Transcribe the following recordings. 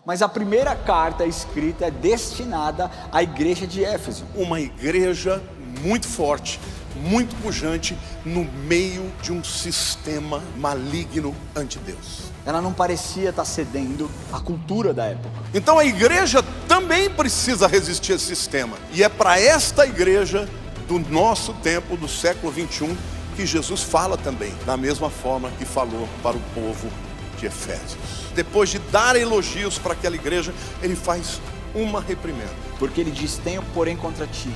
Mas a primeira carta escrita é destinada à igreja de Éfeso. Uma igreja muito forte, muito pujante, no meio de um sistema maligno ante Deus. Ela não parecia estar cedendo à cultura da época. Então a igreja também precisa resistir a esse sistema. E é para esta igreja do nosso tempo, do século 21, que Jesus fala também, da mesma forma que falou para o povo de Efésios. Depois de dar elogios para aquela igreja, ele faz uma reprimenda. Porque ele diz: tenho porém contra ti,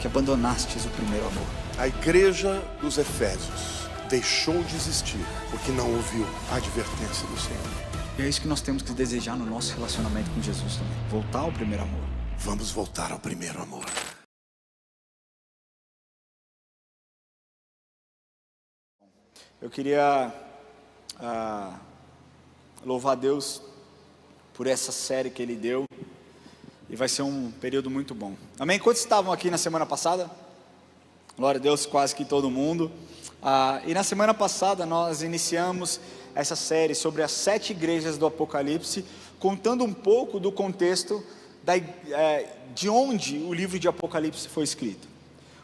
que abandonastes o primeiro amor. A igreja dos Efésios deixou de existir, porque não ouviu a advertência do Senhor. E é isso que nós temos que desejar no nosso relacionamento com Jesus também. Voltar ao primeiro amor. Vamos voltar ao primeiro amor. Eu queria louvar a Deus por essa série que Ele deu. E vai ser um período muito bom. Amém? Quantos estavam aqui na semana passada? Glória a Deus, quase que todo mundo. E na semana passada nós iniciamos essa série sobre as 7 igrejas do Apocalipse, contando um pouco do contexto de onde o livro de Apocalipse foi escrito.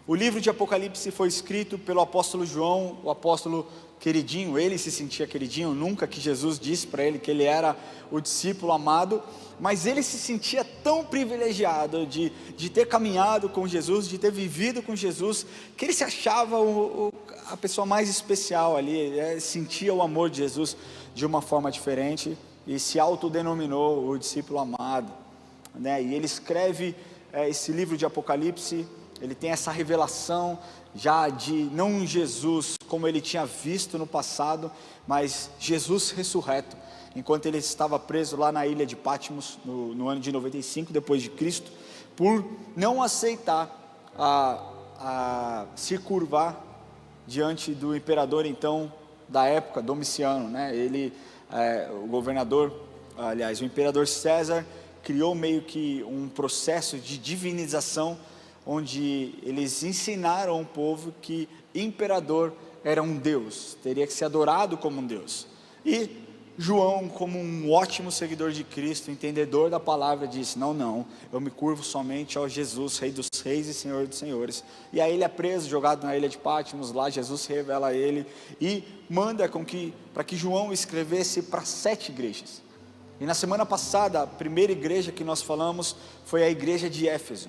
O livro de Apocalipse foi escrito pelo apóstolo João, o apóstolo queridinho. Ele se sentia queridinho, nunca que Jesus disse para ele que ele era o discípulo amado, mas ele se sentia tão privilegiado de ter caminhado com Jesus, de ter vivido com Jesus, que ele se achava a pessoa mais especial ali. Ele sentia o amor de Jesus de uma forma diferente e se autodenominou o discípulo amado, né? E ele escreve esse livro de Apocalipse. Ele tem essa revelação já de não Jesus como ele tinha visto no passado, mas Jesus ressurreto, enquanto ele estava preso lá na ilha de Patmos, no ano de 95 depois de Cristo, por não aceitar se curvar diante do imperador então da época, Domiciano, né? O governador, aliás, o imperador César criou meio que um processo de divinização, onde eles ensinaram o povo que imperador era um Deus, teria que ser adorado como um Deus. E João, como um ótimo seguidor de Cristo, entendedor da palavra, disse: não, eu me curvo somente ao Jesus, Rei dos Reis e Senhor dos Senhores. E aí ele é preso, jogado na ilha de Patmos. Lá Jesus revela a ele e manda para que João escrevesse para 7 igrejas. E na semana passada, a primeira igreja que nós falamos foi a igreja de Éfeso.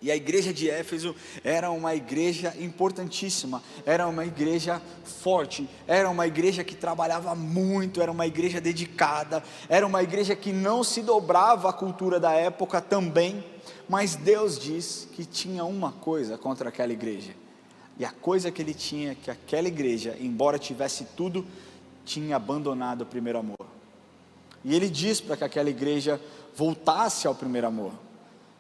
E a igreja de Éfeso era uma igreja importantíssima, era uma igreja forte, era uma igreja que trabalhava muito, era uma igreja dedicada, era uma igreja que não se dobrava à cultura da época também, mas Deus diz que tinha uma coisa contra aquela igreja, e a coisa que ele tinha, que aquela igreja, embora tivesse tudo, tinha abandonado o primeiro amor. E ele diz para que aquela igreja voltasse ao primeiro amor.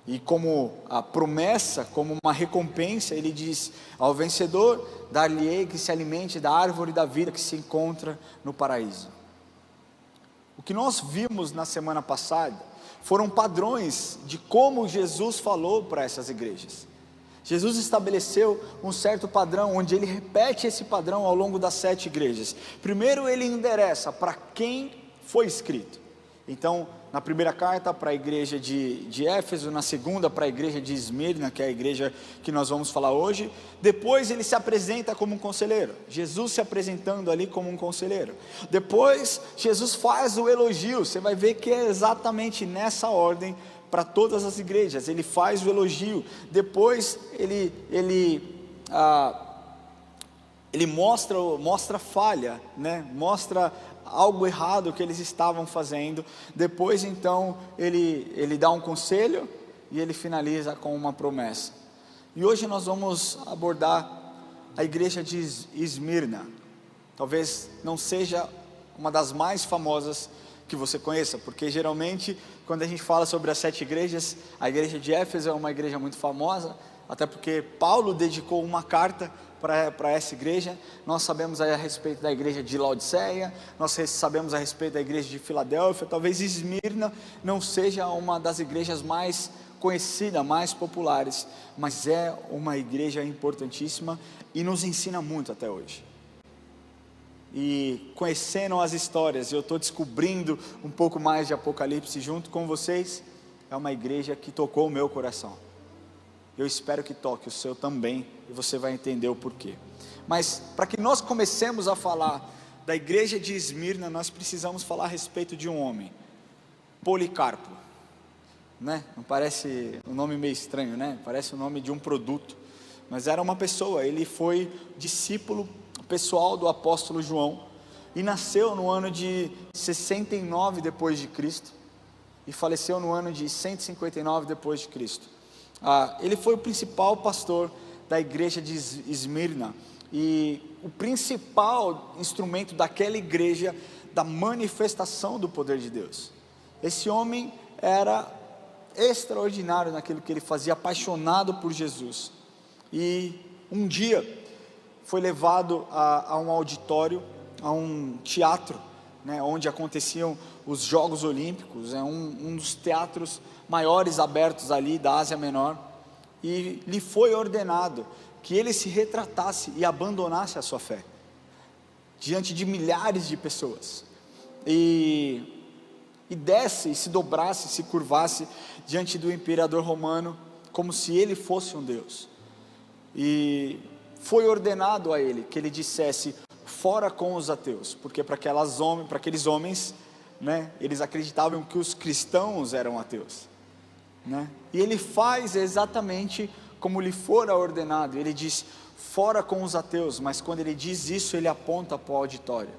E como a promessa, como uma recompensa, ele diz: ao vencedor dar-lhe-ei que se alimente da árvore da vida que se encontra no paraíso. O que nós vimos na semana passada foram padrões de como Jesus falou para essas igrejas. Jesus estabeleceu um certo padrão, onde ele repete esse padrão ao longo das 7 igrejas. Primeiro ele endereça para quem foi escrito. Então, na primeira carta para a igreja de Éfeso, na segunda para a igreja de Esmirna, que é a igreja que nós vamos falar hoje. Depois ele se apresenta como um conselheiro, Jesus se apresentando ali como um conselheiro. Depois Jesus faz o elogio, você vai ver que é exatamente nessa ordem para todas as igrejas. Ele faz o elogio, depois ele mostra falha, né? Mostra algo errado que eles estavam fazendo. Depois então ele dá um conselho e ele finaliza com uma promessa. E hoje nós vamos abordar a igreja de Esmirna. Talvez não seja uma das mais famosas que você conheça, porque geralmente quando a gente fala sobre as 7 igrejas, a igreja de Éfeso é uma igreja muito famosa, até porque Paulo dedicou uma carta para essa igreja. Nós sabemos a respeito da igreja de Laodiceia, nós sabemos a respeito da igreja de Filadélfia. Talvez Esmirna não seja uma das igrejas mais conhecidas, mais populares, mas é uma igreja importantíssima e nos ensina muito até hoje. e conhecendo as histórias, eu estou descobrindo um pouco mais de Apocalipse junto com vocês. É uma igreja que tocou o meu coração. Eu espero que toque o seu também, e você vai entender o porquê. Mas para que nós comecemos a falar da igreja de Esmirna, nós precisamos falar a respeito de um homem, Policarpo, né? Não parece um nome meio estranho, né? Parece o nome de um produto, mas era uma pessoa. Ele foi discípulo pessoal do apóstolo João, e nasceu no ano de 69 depois de Cristo, e faleceu no ano de 159 depois de Cristo. Ele foi o principal pastor da igreja de Esmirna, e o principal instrumento daquela igreja, da manifestação do poder de Deus. Esse homem era extraordinário naquilo que ele fazia, apaixonado por Jesus. E um dia foi levado a um auditório, a um teatro, né, onde aconteciam os Jogos Olímpicos, um dos teatros maiores abertos ali da Ásia Menor, e lhe foi ordenado que ele se retratasse e abandonasse a sua fé, diante de milhares de pessoas, e desse, e se dobrasse, se curvasse diante do imperador romano, como se ele fosse um Deus. E foi ordenado a ele que ele dissesse: fora com os ateus, porque para aqueles homens, né, eles acreditavam que os cristãos eram ateus, né? E ele faz exatamente como lhe fora ordenado. Ele diz: fora com os ateus. Mas quando ele diz isso, ele aponta para o auditório,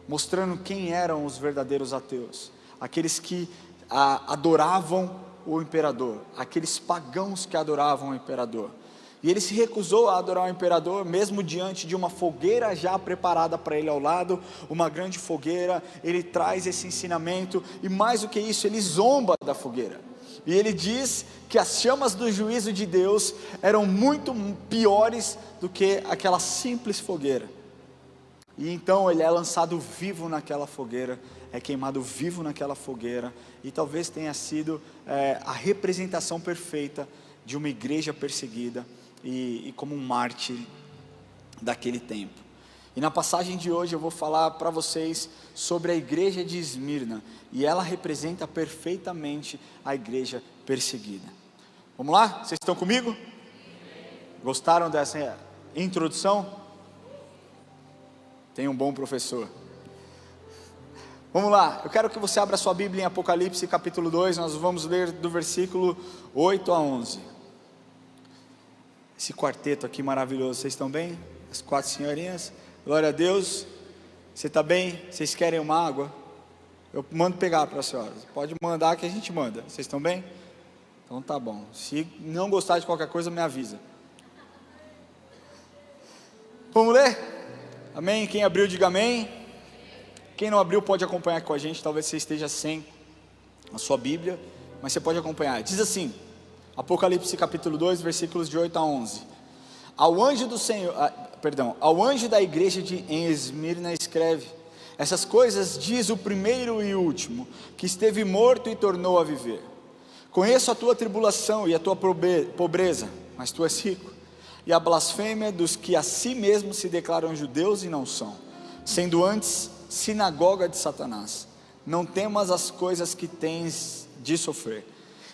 mostrando quem eram os verdadeiros ateus, aqueles que adoravam o imperador, aqueles pagãos que adoravam o imperador. E ele se recusou a adorar o imperador, mesmo diante de uma fogueira já preparada para ele ao lado, uma grande fogueira. Ele traz esse ensinamento, e mais do que isso, ele zomba da fogueira, e ele diz que as chamas do juízo de Deus eram muito piores do que aquela simples fogueira. E então ele é lançado vivo naquela fogueira, é queimado vivo naquela fogueira, e talvez tenha sido a representação perfeita de uma igreja perseguida, e como um mártir daquele tempo. E na passagem de hoje eu vou falar para vocês sobre a igreja de Esmirna, e ela representa perfeitamente a igreja perseguida. Vamos lá? Vocês estão comigo? Gostaram dessa introdução? Tem um bom professor. Vamos lá, eu quero que você abra sua Bíblia em Apocalipse capítulo 2, nós vamos ler do versículo 8 a 11. Esse quarteto aqui maravilhoso, vocês estão bem? As 4 senhorinhas, glória a Deus. Você está bem? Vocês querem uma água? Eu mando pegar para a senhora, pode mandar que a gente manda. Vocês estão bem? Então tá bom, se não gostar de qualquer coisa me avisa. Vamos ler? Amém? Quem abriu diga amém. Quem não abriu pode acompanhar com a gente, talvez você esteja sem a sua Bíblia, mas você pode acompanhar. Diz assim, Apocalipse capítulo 2, versículos de 8 a 11. Ao anjo da igreja em Esmirna escreve: essas coisas diz o primeiro e o último, que esteve morto e tornou a viver. Conheço a tua tribulação e a tua pobreza, mas tu és rico, e a blasfêmia dos que a si mesmos se declaram judeus e não são, sendo antes sinagoga de Satanás. Não temas as coisas que tens de sofrer.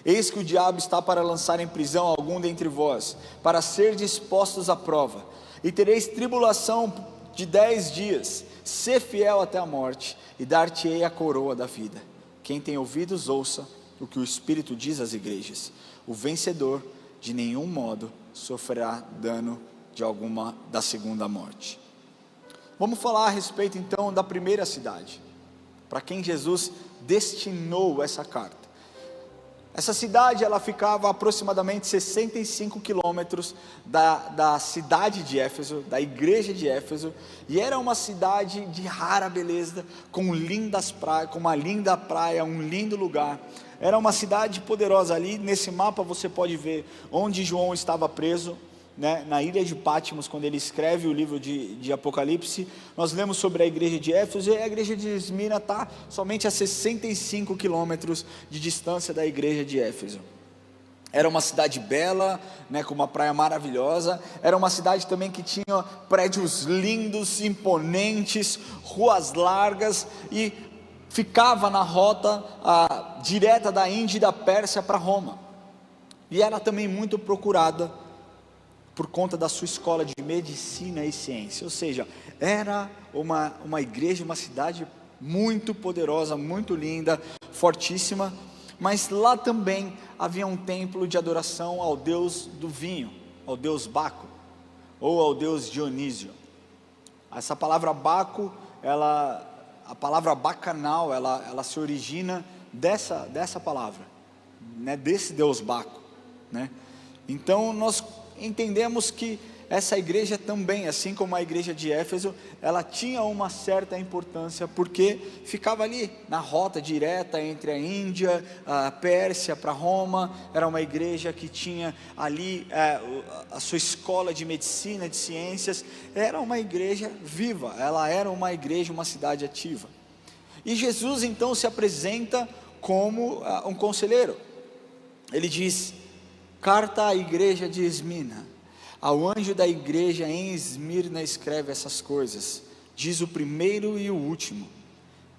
Eis que o diabo está para lançar em prisão algum dentre vós, para ser dispostos à prova, e tereis tribulação de 10 dias. Sê fiel até a morte, e dar-te-ei a coroa da vida. Quem tem ouvidos ouça o que o Espírito diz às igrejas. O vencedor de nenhum modo sofrerá dano de alguma da segunda morte. Vamos falar a respeito então da primeira cidade, para quem Jesus destinou essa carta. Essa cidade, ela ficava a aproximadamente 65 quilômetros da cidade de Éfeso, da igreja de Éfeso, e era uma cidade de rara beleza, com lindas praias, com uma linda praia, um lindo lugar. Era uma cidade poderosa. Ali nesse mapa você pode ver onde João estava preso, né, na ilha de Patmos, quando ele escreve o livro de Apocalipse. Nós lemos sobre a igreja de Éfeso, e a igreja de Esmirna está somente a 65 quilômetros de distância da igreja de Éfeso. Era uma cidade bela, né, com uma praia maravilhosa. Era uma cidade também que tinha prédios lindos, imponentes, ruas largas, e ficava na rota direta da Índia e da Pérsia para Roma. E era também muito procurada por conta da sua escola de medicina e ciência. Ou seja, era uma igreja, uma cidade muito poderosa, muito linda, fortíssima. Mas lá também havia um templo de adoração ao deus do vinho, ao deus Baco, ou ao deus Dionísio. Essa palavra Baco, a palavra bacanal, ela se origina dessa palavra, né, desse deus Baco, né? Então nós entendemos que essa igreja também, assim como a igreja de Éfeso, ela tinha uma certa importância, porque ficava ali na rota direta entre a Índia, a Pérsia para Roma. Era uma igreja que tinha ali a sua escola de medicina, de ciências. Era uma igreja viva, ela era uma igreja, uma cidade ativa. E Jesus então se apresenta como um conselheiro. Ele diz: carta à igreja de Esmirna, ao anjo da igreja em Esmirna escreve essas coisas, diz o primeiro e o último,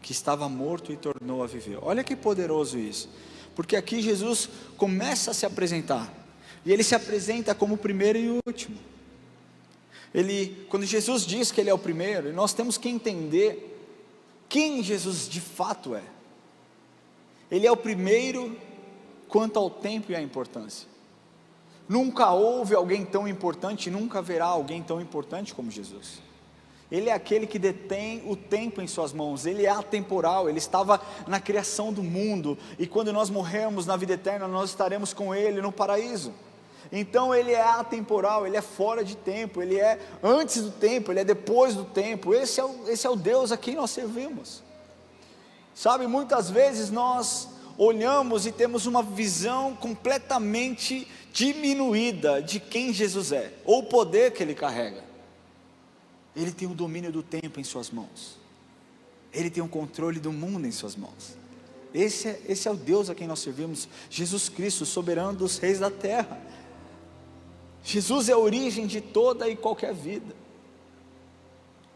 que estava morto e tornou a viver. Olha que poderoso isso, porque aqui Jesus começa a se apresentar, e ele se apresenta como o primeiro e o último. Quando Jesus diz que ele é o primeiro, nós temos que entender quem Jesus de fato é. Ele é o primeiro quanto ao tempo e à importância. Nunca houve alguém tão importante, nunca haverá alguém tão importante como Jesus. Ele é aquele que detém o tempo em suas mãos, ele é atemporal, ele estava na criação do mundo, e quando nós morrermos na vida eterna, nós estaremos com ele no paraíso. Então ele é atemporal, ele é fora de tempo, ele é antes do tempo, ele é depois do tempo. Esse é o Deus a quem nós servimos. Sabe, muitas vezes nós olhamos e temos uma visão completamente diminuída de quem Jesus é, ou o poder que ele carrega. Ele tem o domínio do tempo em suas mãos, ele tem o controle do mundo em suas mãos. Esse é o Deus a quem nós servimos, Jesus Cristo, soberano dos reis da terra. Jesus é a origem de toda e qualquer vida.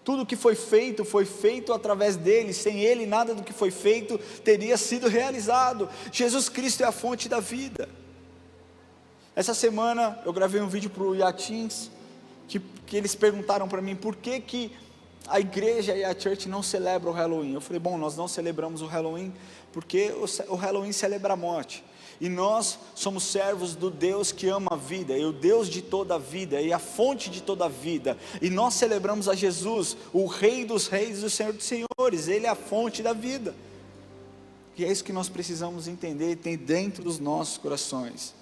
Tudo que foi feito através dele. Sem ele nada do que foi feito teria sido realizado. Jesus Cristo é a fonte da vida. Essa semana eu gravei um vídeo para o Iatins, que eles perguntaram para mim por que a igreja e a church não celebram o Halloween. Eu falei, bom, nós não celebramos o Halloween porque o Halloween celebra a morte, e nós somos servos do Deus que ama a vida, e o Deus de toda a vida, e a fonte de toda a vida, e nós celebramos a Jesus, o Rei dos reis e o Senhor dos senhores. Ele é a fonte da vida, e é isso que nós precisamos entender e ter dentro dos nossos corações.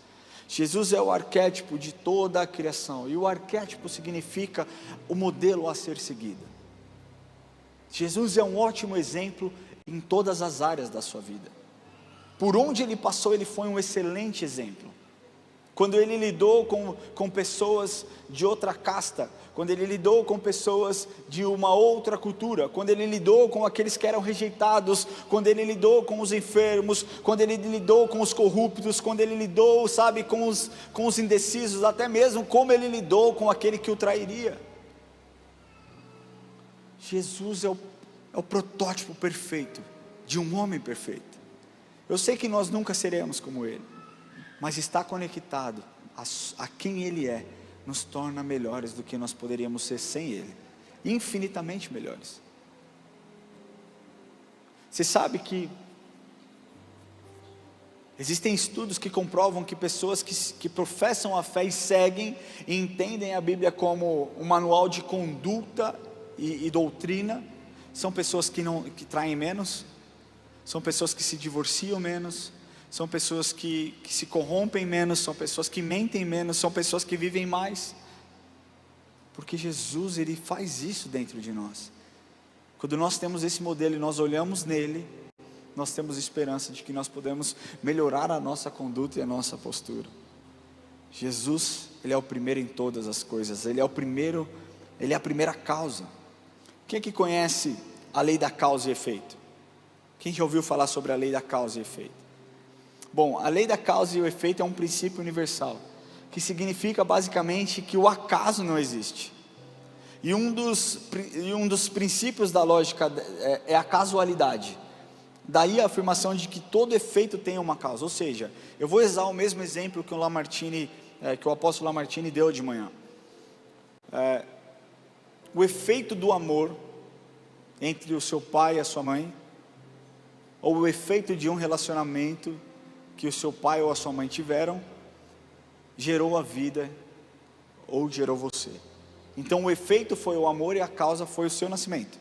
Jesus é o arquétipo de toda a criação, e o arquétipo significa o modelo a ser seguido. Jesus é um ótimo exemplo em todas as áreas da sua vida. Por onde ele passou, ele foi um excelente exemplo. Quando ele lidou com pessoas de outra casta, quando ele lidou com pessoas de uma outra cultura, quando ele lidou com aqueles que eram rejeitados, quando ele lidou com os enfermos, quando ele lidou com os corruptos, quando ele lidou, sabe, com os indecisos, até mesmo como ele lidou com aquele que o trairia. Jesus é o protótipo perfeito de um homem perfeito. Eu sei que nós nunca seremos como ele, mas estar conectado a quem ele é, nos torna melhores do que nós poderíamos ser sem ele, infinitamente melhores. Você sabe que existem estudos que comprovam que pessoas que professam a fé e seguem e entendem a Bíblia como um manual de conduta e doutrina, são pessoas que traem menos, são pessoas que se divorciam menos, são pessoas que se corrompem menos, são pessoas que mentem menos, são pessoas que vivem mais, porque Jesus, ele faz isso dentro de nós. Quando nós temos esse modelo e nós olhamos nele, nós temos esperança de que nós podemos melhorar a nossa conduta e a nossa postura. Jesus, ele é o primeiro em todas as coisas, ele é o primeiro, ele é a primeira causa. Quem é que conhece a lei da causa e efeito? Quem já ouviu falar sobre a lei da causa e efeito? Bom, a lei da causa e o efeito é um princípio universal, que significa basicamente que o acaso não existe. E um dos princípios da lógica é a casualidade. Daí a afirmação de que todo efeito tem uma causa. Ou seja, eu vou usar o mesmo exemplo que o apóstolo Lamartine deu de manhã. O efeito do amor entre o seu pai e a sua mãe, ou o efeito de um relacionamento que o seu pai ou a sua mãe tiveram, gerou a vida ou gerou você. Então o efeito foi o amor e a causa foi o seu nascimento.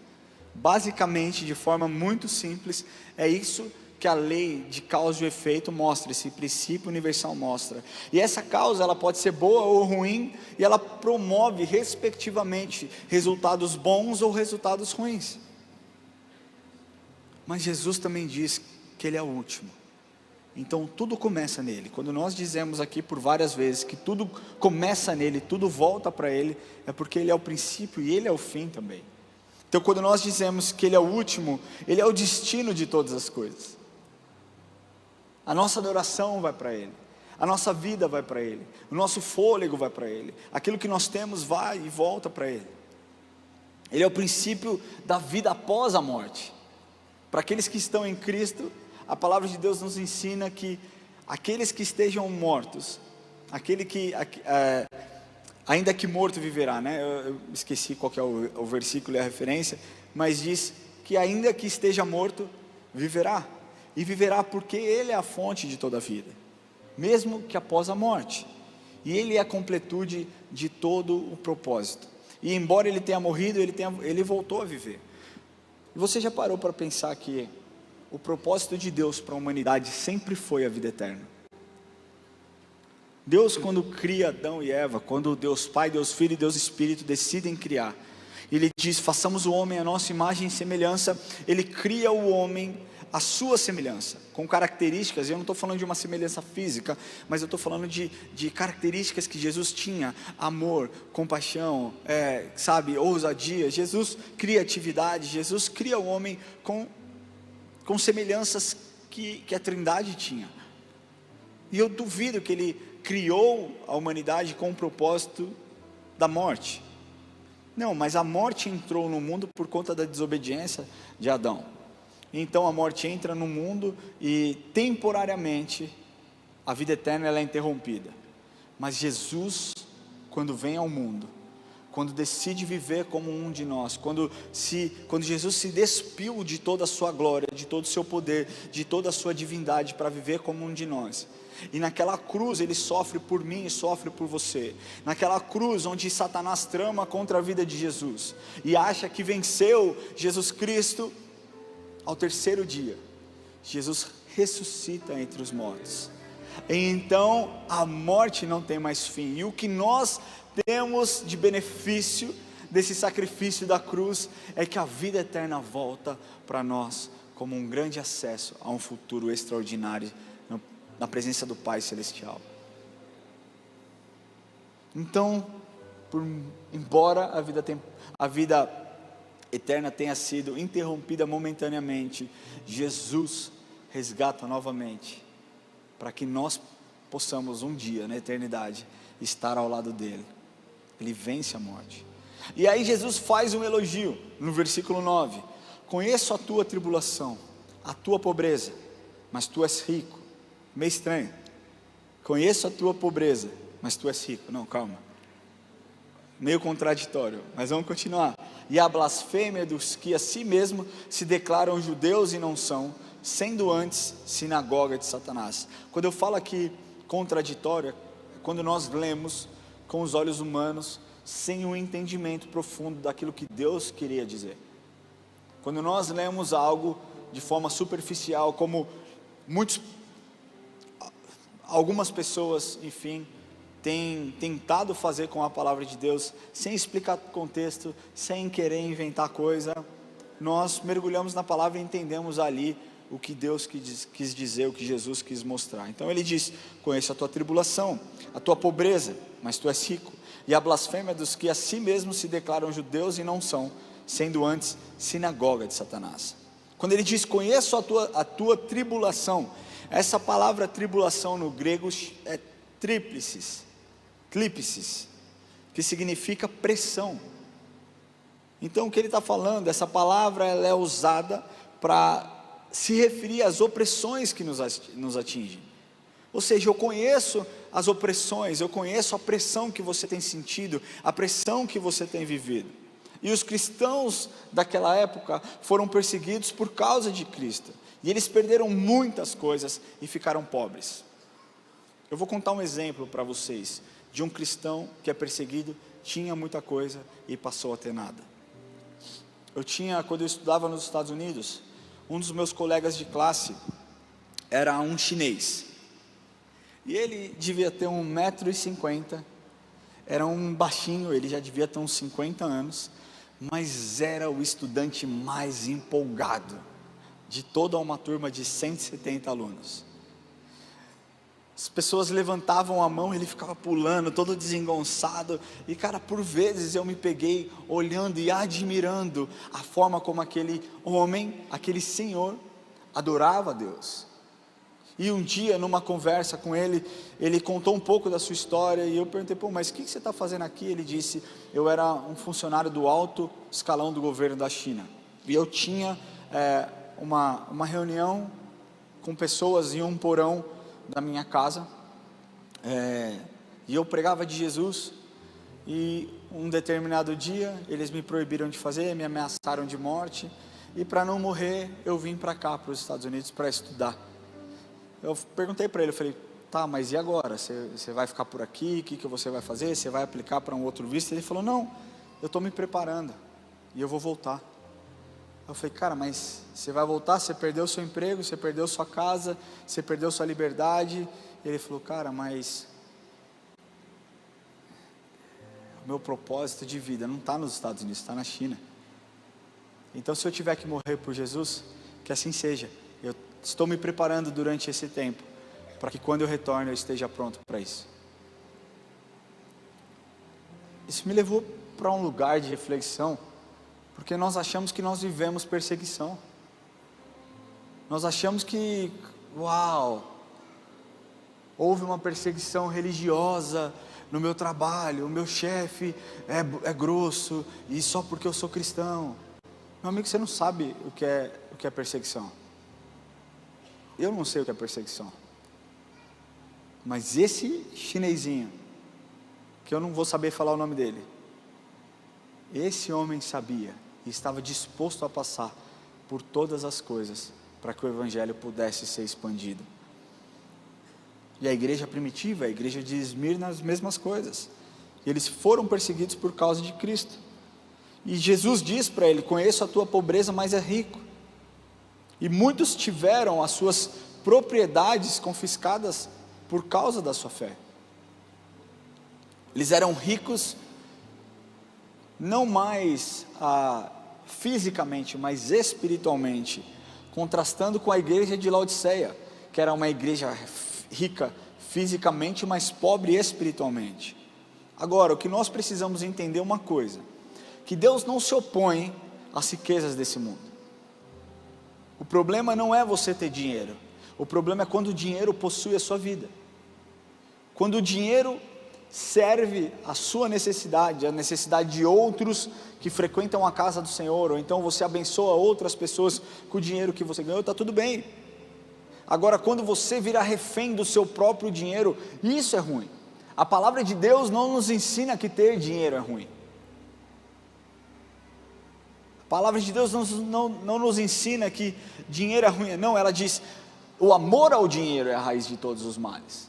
Basicamente, de forma muito simples, é isso que a lei de causa e efeito mostra, esse princípio universal mostra. E essa causa, ela pode ser boa ou ruim, e ela promove, respectivamente, resultados bons ou resultados ruins. Mas Jesus também diz que Ele é o último. Então tudo começa nele. Quando nós dizemos aqui por várias vezes que tudo começa nele, tudo volta para Ele, é porque Ele é o princípio e Ele é o fim também. Então quando nós dizemos que Ele é o último, Ele é o destino de todas as coisas. A nossa adoração vai para Ele, a nossa vida vai para Ele, o nosso fôlego vai para Ele, aquilo que nós temos vai e volta para Ele. Ele é o princípio da vida após a morte. Para aqueles que estão em Cristo, a palavra de Deus nos ensina que aqueles que estejam mortos, aquele que, ainda que morto viverá, né? Eu esqueci qual que é o versículo e a referência, mas diz que ainda que esteja morto, viverá. E viverá porque Ele é a fonte de toda a vida, mesmo que após a morte. E Ele é a completude de todo o propósito. E embora Ele tenha morrido, Ele voltou a viver. E você já parou para pensar que o propósito de Deus para a humanidade sempre foi a vida eterna? Deus, quando cria Adão e Eva, quando Deus Pai, Deus Filho e Deus Espírito decidem criar, Ele diz: façamos o homem à nossa imagem e semelhança. Ele cria o homem à sua semelhança, com características. Eu não estou falando de uma semelhança física, mas eu estou falando de características que Jesus tinha: amor, compaixão, ousadia. Jesus, criatividade. Jesus cria o homem com semelhanças que a Trindade tinha. E eu duvido que Ele criou a humanidade com o propósito da morte. Não, mas a morte entrou no mundo por conta da desobediência de Adão. Então a morte entra no mundo e temporariamente a vida eterna ela é interrompida. Mas Jesus, quando vem ao mundo, quando decide viver como um de nós, quando Jesus se despiu de toda a sua glória, de todo o seu poder, de toda a sua divindade para viver como um de nós, e naquela cruz Ele sofre por mim e sofre por você, naquela cruz onde Satanás trama contra a vida de Jesus, e acha que venceu Jesus Cristo, ao terceiro dia, Jesus ressuscita entre os mortos, e então a morte não tem mais fim, e o que nós temos de benefício desse sacrifício da cruz é que a vida eterna volta para nós como um grande acesso a um futuro extraordinário na presença do Pai Celestial. Então, embora a vida eterna tenha sido interrompida momentaneamente, Jesus resgata novamente, para que nós possamos um dia na eternidade estar ao lado dele. Ele vence a morte. E aí Jesus faz um elogio no versículo 9: conheço a tua tribulação, a tua pobreza, mas tu és rico. Meio estranho. Conheço a tua pobreza, mas tu és rico. Não, calma. Meio contraditório, mas vamos continuar. E a blasfêmia dos que a si mesmo se declaram judeus e não são, sendo antes sinagoga de Satanás. Quando eu falo aqui contraditório, é quando nós lemos com os olhos humanos, sem um entendimento profundo daquilo que Deus queria dizer. Quando nós lemos algo de forma superficial, como algumas pessoas, enfim, têm tentado fazer com a palavra de Deus, sem explicar o contexto, sem querer inventar coisa, nós mergulhamos na palavra e entendemos ali o que Deus quis dizer, o que Jesus quis mostrar. Então Ele diz: conheço a tua tribulação, a tua pobreza, mas tu és rico, e a blasfêmia dos que a si mesmos se declaram judeus e não são, sendo antes sinagoga de Satanás. Quando ele diz, conheço a tua tribulação, essa palavra tribulação no grego é tríplices, que significa pressão. Então o que ele está falando, essa palavra ela é usada para se referir às opressões que nos atingem. Ou seja, eu conheço as opressões, eu conheço a pressão que você tem sentido, a pressão que você tem vivido. E os cristãos daquela época foram perseguidos por causa de Cristo. E eles perderam muitas coisas e ficaram pobres. Eu vou contar um exemplo para vocês, de um cristão que é perseguido, tinha muita coisa e passou a ter nada. Quando eu estudava nos Estados Unidos, um dos meus colegas de classe era um chinês. E ele devia ter 1,50 m, era um baixinho, ele já devia ter uns 50 anos, mas era o estudante mais empolgado de toda uma turma de 170 alunos. As pessoas levantavam a mão, ele ficava pulando, todo desengonçado, e cara, por vezes eu me peguei olhando e admirando a forma como aquele homem, aquele senhor, adorava a Deus. E um dia, numa conversa com ele, ele contou um pouco da sua história, e eu perguntei, mas o que você está fazendo aqui? Ele disse, eu era um funcionário do alto escalão do governo da China, e eu tinha uma reunião com pessoas em um porão da minha casa, e eu pregava de Jesus, e um determinado dia, eles me proibiram de fazer, me ameaçaram de morte, e para não morrer, eu vim para cá, para os Estados Unidos, para estudar. Eu perguntei para ele, eu falei, tá, mas e agora? Você vai ficar por aqui? O que você vai fazer? Você vai aplicar para um outro visto? Ele falou, não, eu estou me preparando, e eu vou voltar. Eu falei, cara, mas você vai voltar? Você perdeu seu emprego, você perdeu sua casa, você perdeu sua liberdade. Ele falou, cara, mas o meu propósito de vida não está nos Estados Unidos, está na China. Então se eu tiver que morrer por Jesus, que assim seja. Eu estou me preparando durante esse tempo, para que quando eu retorne eu esteja pronto para isso. Isso me levou para um lugar de reflexão, porque nós achamos que nós vivemos perseguição. Nós achamos que, houve uma perseguição religiosa no meu trabalho, o meu chefe é grosso, e só porque eu sou cristão. Meu amigo, você não sabe o que é perseguição. Eu não sei o que é perseguição. Mas esse chinesinho, que eu não vou saber falar o nome dele, esse homem sabia e estava disposto a passar por todas as coisas para que o evangelho pudesse ser expandido. E a igreja primitiva, a igreja de Esmirna, as mesmas coisas. Eles foram perseguidos por causa de Cristo. E Jesus diz para ele, conheço a tua pobreza, mas é rico. E muitos tiveram as suas propriedades confiscadas por causa da sua fé. Eles eram ricos, não mais fisicamente, mas espiritualmente, contrastando com a igreja de Laodiceia, que era uma igreja rica fisicamente, mas pobre espiritualmente. Agora, o que nós precisamos entender é uma coisa, que Deus não se opõe às riquezas desse mundo. O problema não é você ter dinheiro, o problema é quando o dinheiro possui a sua vida. Quando o dinheiro serve a sua necessidade, a necessidade de outros que frequentam a casa do Senhor, ou então você abençoa outras pessoas com o dinheiro que você ganhou, está tudo bem. Agora, quando você vira refém do seu próprio dinheiro, isso é ruim. A palavra de Deus não nos ensina que ter dinheiro é ruim. A palavra de Deus não nos ensina que dinheiro é ruim, não, ela diz, o amor ao dinheiro é a raiz de todos os males.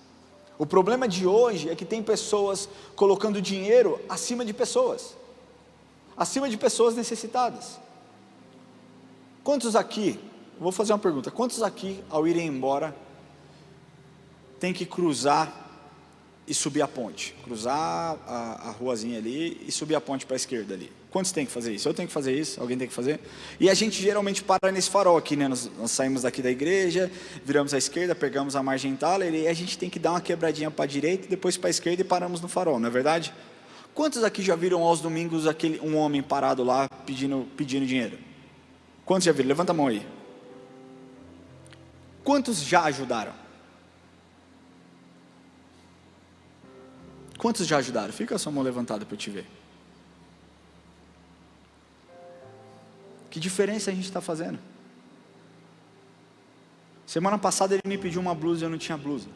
O problema de hoje é que tem pessoas colocando dinheiro acima de pessoas necessitadas. Quantos aqui, vou fazer uma pergunta, quantos aqui ao irem embora, tem que cruzar e subir a ponte, cruzar a ruazinha ali e subir a ponte para a esquerda ali? Quantos tem que fazer isso? Eu tenho que fazer isso, alguém tem que fazer? E a gente geralmente para nesse farol aqui, né? Nós saímos daqui da igreja, viramos à esquerda, pegamos a marginal, e a gente tem que dar uma quebradinha para a direita, depois para a esquerda e paramos no farol, não é verdade? Quantos aqui já viram aos domingos um homem parado lá pedindo dinheiro? Quantos já viram? Levanta a mão aí. Quantos já ajudaram? Quantos já ajudaram? Fica a sua mão levantada para eu te ver. Que diferença a gente está fazendo? Semana passada ele me pediu uma blusa e eu não tinha blusa.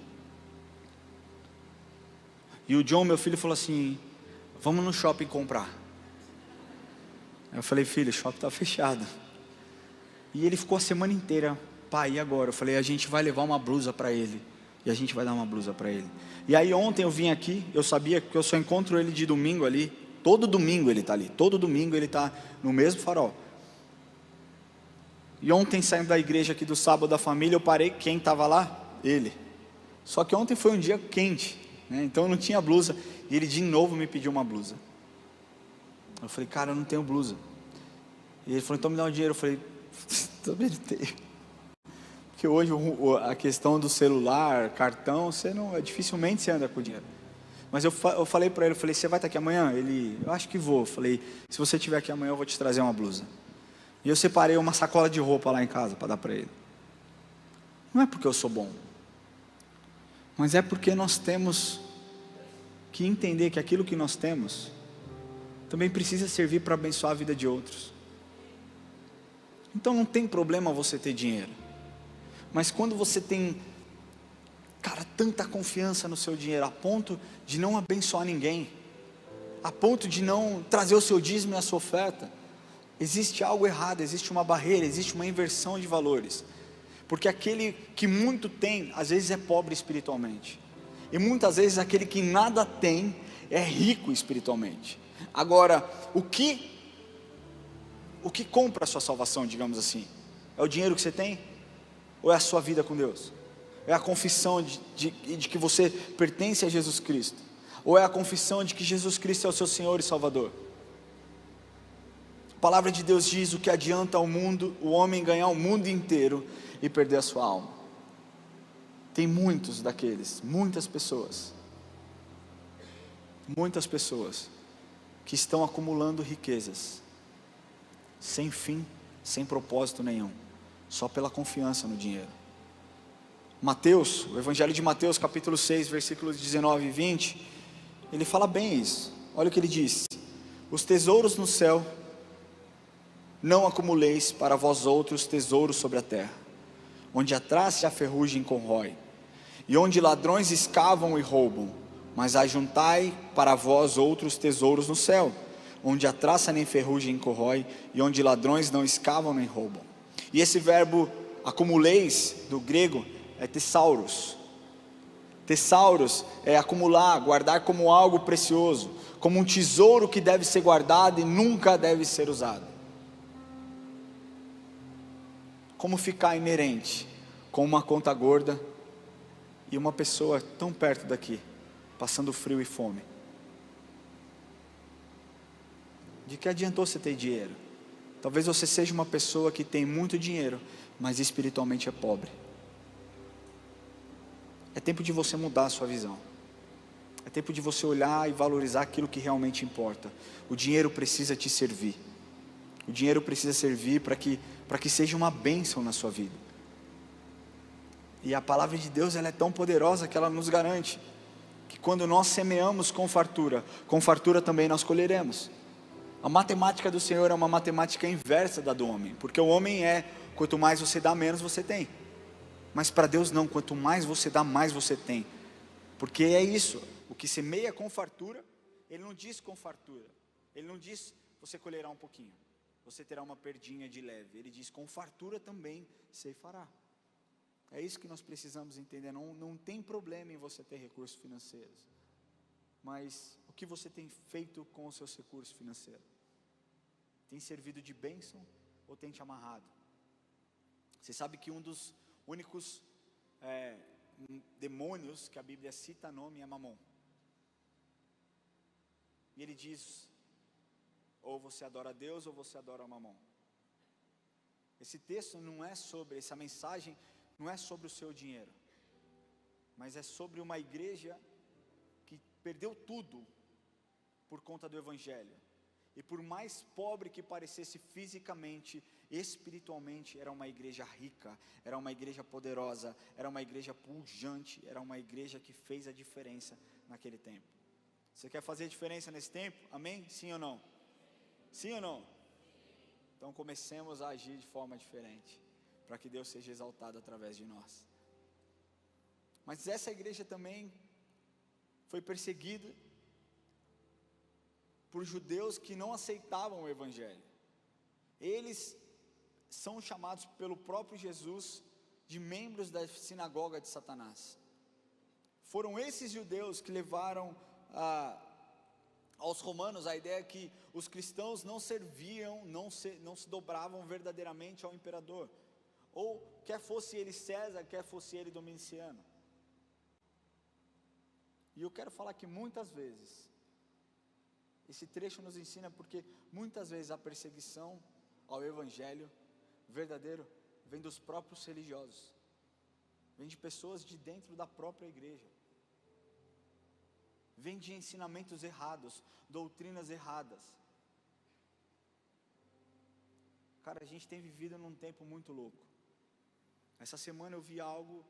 E o John, meu filho, falou assim: vamos no shopping comprar. Eu falei: filho, o shopping está fechado. E ele ficou a semana inteira: pai, e agora? Eu falei: a gente vai levar uma blusa para ele. E a gente vai dar uma blusa para ele. E aí ontem eu vim aqui, eu sabia que eu só encontro ele de domingo ali. Todo domingo ele está ali. Todo domingo ele está no mesmo farol. E ontem, saindo da igreja aqui do sábado da família, eu parei, quem estava lá? Ele. Só que ontem foi um dia quente, né? Então eu não tinha blusa. E ele de novo me pediu uma blusa. Eu falei: cara, eu não tenho blusa. E ele falou: então me dá um dinheiro. Eu falei: também não tenho. Porque hoje a questão do celular, cartão, dificilmente você anda com dinheiro. Mas eu falei para ele, você vai estar aqui amanhã? Ele: eu acho que vou. Eu falei: se você estiver aqui amanhã, eu vou te trazer uma blusa. E eu separei uma sacola de roupa lá em casa para dar para ele. Não é porque eu sou bom, mas é porque nós temos que entender que aquilo que nós temos também precisa servir para abençoar a vida de outros. Então não tem problema você ter dinheiro, mas quando você tem, cara, tanta confiança no seu dinheiro, a ponto de não abençoar ninguém, a ponto de não trazer o seu dízimo e a sua oferta, existe algo errado, existe uma barreira, existe uma inversão de valores. Porque aquele que muito tem, às vezes é pobre espiritualmente. E muitas vezes aquele que nada tem, é rico espiritualmente. Agora, o que compra a sua salvação, digamos assim? É o dinheiro que você tem? Ou é a sua vida com Deus? É a confissão de que você pertence a Jesus Cristo? Ou é a confissão de que Jesus Cristo é o seu Senhor e Salvador? A palavra de Deus diz: o que adianta ao mundo, o homem ganhar o mundo inteiro e perder a sua alma. Tem muitas pessoas que estão acumulando riquezas, sem fim, sem propósito nenhum, só pela confiança no dinheiro. Mateus, o Evangelho de Mateus, capítulo 6, versículos 19 e 20, ele fala bem isso. Olha o que ele diz: os tesouros no céu não acumuleis para vós outros tesouros sobre a terra, onde a traça e a ferrugem corrói, e onde ladrões escavam e roubam, mas ajuntai para vós outros tesouros no céu, onde a traça nem ferrugem corrói, e onde ladrões não escavam nem roubam. E esse verbo acumuleis, do grego, é tesauros. Tesauros é acumular, guardar como algo precioso, como um tesouro que deve ser guardado e nunca deve ser usado. Como ficar inerente com uma conta gorda e uma pessoa tão perto daqui, passando frio e fome? De que adiantou você ter dinheiro? Talvez você seja uma pessoa que tem muito dinheiro, mas espiritualmente é pobre. É tempo de você mudar a sua visão. É tempo de você olhar e valorizar aquilo que realmente importa. O dinheiro precisa te servir. O dinheiro precisa servir para que seja uma bênção na sua vida. E a palavra de Deus, ela é tão poderosa que ela nos garante que quando nós semeamos com fartura também nós colheremos. A matemática do Senhor é uma matemática inversa da do homem, porque o homem quanto mais você dá, menos você tem. Mas para Deus não, quanto mais você dá, mais você tem. Porque é isso, o que semeia com fartura, ele não diz com fartura, ele não diz você colherá um pouquinho, você terá uma perdinha de leve. Ele diz: com fartura também ceifará. É isso que nós precisamos entender. Não tem problema em você ter recursos financeiros, mas o que você tem feito com os seus recursos financeiros? Tem servido de bênção ou tem te amarrado? Você sabe que um dos únicos demônios que a Bíblia cita nome é Mamon. E ele diz: ou você adora a Deus ou você adora Mamon. Esse texto essa mensagem não é sobre o seu dinheiro, mas é sobre uma igreja que perdeu tudo por conta do Evangelho. E por mais pobre que parecesse fisicamente, espiritualmente, era uma igreja rica, era uma igreja poderosa, era uma igreja pujante, era uma igreja que fez a diferença naquele tempo. Você quer fazer a diferença nesse tempo? Amém? Sim ou não? Sim ou não? Então comecemos a agir de forma diferente, para que Deus seja exaltado através de nós. Mas essa igreja também foi perseguida por judeus que não aceitavam o evangelho. Eles são chamados pelo próprio Jesus de membros da sinagoga de Satanás. Foram esses judeus que levaram aos romanos a ideia que os cristãos não serviam, não se dobravam verdadeiramente ao imperador, ou quer fosse ele César, quer fosse ele Domiciano. E eu quero falar que muitas vezes esse trecho nos ensina porque muitas vezes a perseguição ao evangelho verdadeiro vem dos próprios religiosos, vem de pessoas de dentro da própria igreja, vem de ensinamentos errados, doutrinas erradas. Cara, a gente tem vivido num tempo muito louco. Essa semana eu vi algo,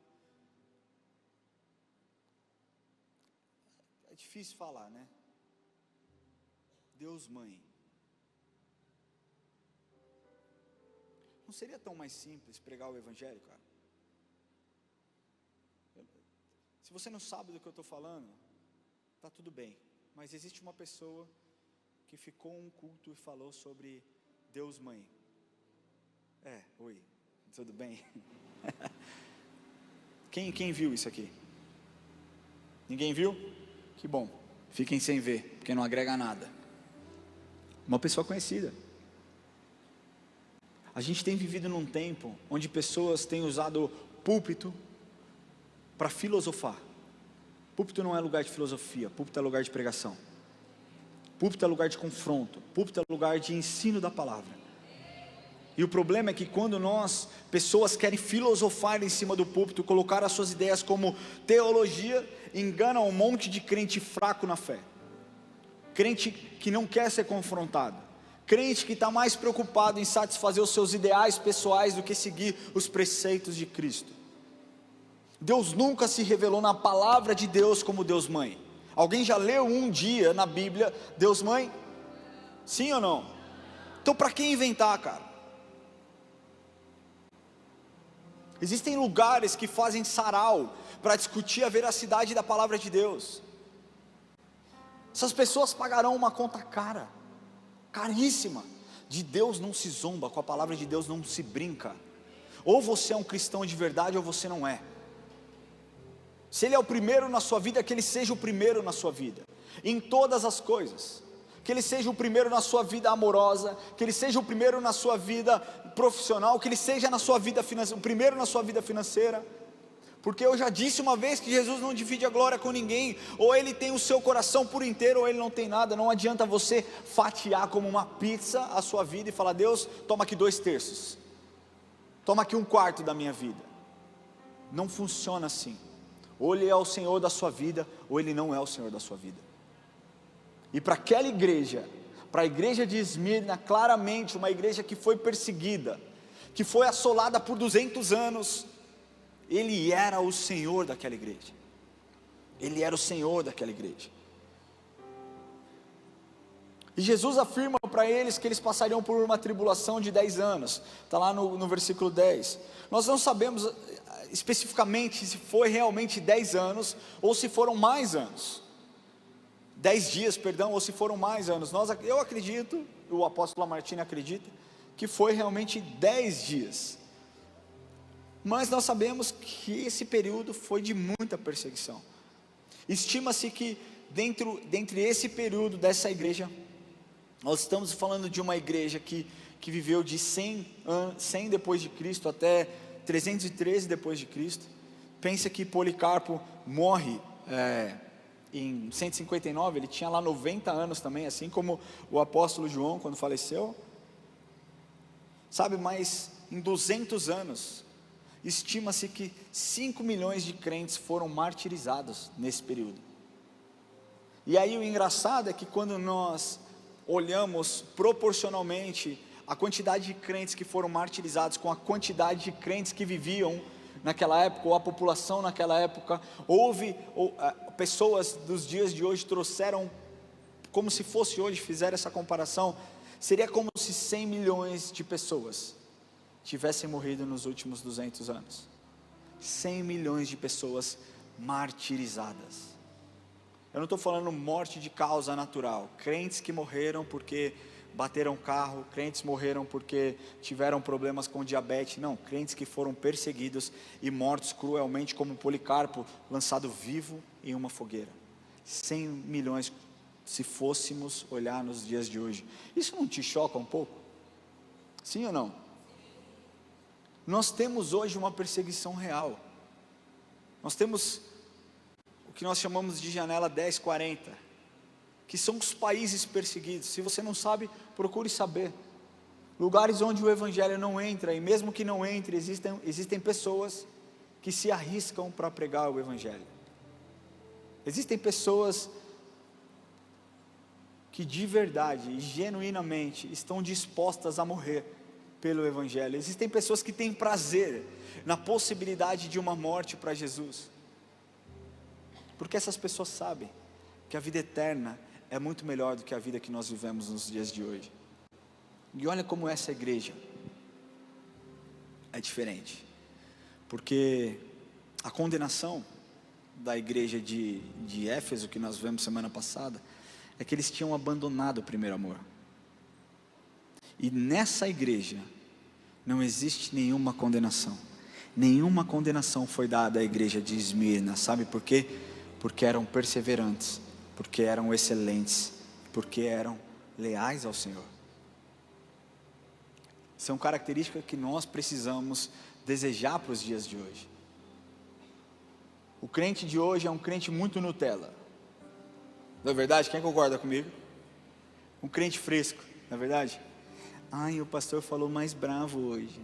é difícil falar, né? Deus Mãe. Não seria tão mais simples pregar o evangelho, cara? Se você não sabe do que eu estou falando, tá tudo bem. Mas existe uma pessoa que ficou um culto e falou sobre Deus Mãe. Oi, tudo bem? Quem viu isso aqui? Ninguém viu? Que bom, fiquem sem ver, porque não agrega nada. Uma pessoa conhecida. A gente tem vivido num tempo onde pessoas têm usado púlpito para filosofar. Púlpito não é lugar de filosofia, púlpito é lugar de pregação. Púlpito é lugar de confronto, púlpito é lugar de ensino da palavra. E o problema é que quando pessoas querem filosofar em cima do púlpito, colocar as suas ideias como teologia, enganam um monte de crente fraco na fé. Crente que não quer ser confrontado, crente que está mais preocupado em satisfazer os seus ideais pessoais do que seguir os preceitos de Cristo. Deus nunca se revelou na palavra de Deus como Deus Mãe. Alguém já leu um dia na Bíblia Deus Mãe? Sim ou não? Então para que inventar, cara? Existem lugares que fazem sarau para discutir a veracidade da palavra de Deus. Essas pessoas pagarão uma conta caríssima. De Deus não se zomba, com a palavra de Deus não se brinca. Ou você é um cristão de verdade ou você não é. Se Ele é o primeiro na sua vida, que Ele seja o primeiro na sua vida, em todas as coisas. Que Ele seja o primeiro na sua vida amorosa, que Ele seja o primeiro na sua vida profissional, que Ele seja na sua vida financeira, o primeiro na sua vida financeira. Porque eu já disse uma vez que Jesus não divide a glória com ninguém. Ou Ele tem o seu coração por inteiro, ou Ele não tem nada. Não adianta você fatiar como uma pizza a sua vida e falar: Deus, toma aqui 2/3, toma aqui 1/4 da minha vida. Não funciona assim. Ou Ele é o Senhor da sua vida, ou Ele não é o Senhor da sua vida. E para aquela igreja, para a igreja de Esmirna, claramente uma igreja que foi perseguida, que foi assolada por 200 anos, Ele era o Senhor daquela igreja. Ele era o Senhor daquela igreja. E Jesus afirma para eles que eles passariam por uma tribulação de 10 anos. Está lá no versículo 10. Nós não sabemos especificamente se foi realmente 10 anos, ou se foram mais anos. 10 dias, perdão, ou se foram mais anos. Eu acredito, o apóstolo Lamartine acredita, que foi realmente 10 dias. Mas nós sabemos que esse período foi de muita perseguição. Estima-se que dentre esse período dessa igreja, nós estamos falando de uma igreja que viveu de 100 depois de Cristo até 313 depois de Cristo. Pensa que Policarpo morre em 159, ele tinha lá 90 anos também, assim como o apóstolo João quando faleceu. Sabe, mas em 200 anos, estima-se que 5 milhões de crentes foram martirizados nesse período. E aí o engraçado é que quando nós olhamos proporcionalmente a quantidade de crentes que foram martirizados com a quantidade de crentes que viviam naquela época, ou a população naquela época, pessoas dos dias de hoje trouxeram, como se fosse hoje, fizeram essa comparação, seria como se 100 milhões de pessoas tivessem morrido nos últimos 200 anos. 100 milhões de pessoas martirizadas. Eu não estou falando morte de causa natural, crentes que morreram porque bateram carro, crentes morreram porque tiveram problemas com diabetes, não, crentes que foram perseguidos e mortos cruelmente, como Policarpo, lançado vivo em uma fogueira. 100 milhões, se fôssemos olhar nos dias de hoje. Isso não te choca um pouco? Sim ou não? Nós temos hoje uma perseguição real. Nós temos o que nós chamamos de janela 1040, que são os países perseguidos. Se você não sabe, procure saber. Lugares onde o evangelho não entra, e mesmo que não entre, existem pessoas que se arriscam para pregar o evangelho. Existem pessoas que de verdade e genuinamente estão dispostas a morrer pelo evangelho. Existem pessoas que têm prazer na possibilidade de uma morte para Jesus, porque essas pessoas sabem que a vida eterna é muito melhor do que a vida que nós vivemos nos dias de hoje. E olha como essa igreja é diferente, porque a condenação da igreja de Éfeso, que nós vemos semana passada, é que eles tinham abandonado o primeiro amor. E nessa igreja não existe nenhuma condenação. Nenhuma condenação foi dada à igreja de Esmirna. Sabe por quê? Porque eram perseverantes, porque eram excelentes, porque eram leais ao Senhor. São características que nós precisamos desejar para os dias de hoje. O crente de hoje é um crente muito Nutella. Não é verdade? Quem concorda comigo? Um crente fresco, não é verdade? Ai, o pastor falou mais bravo hoje.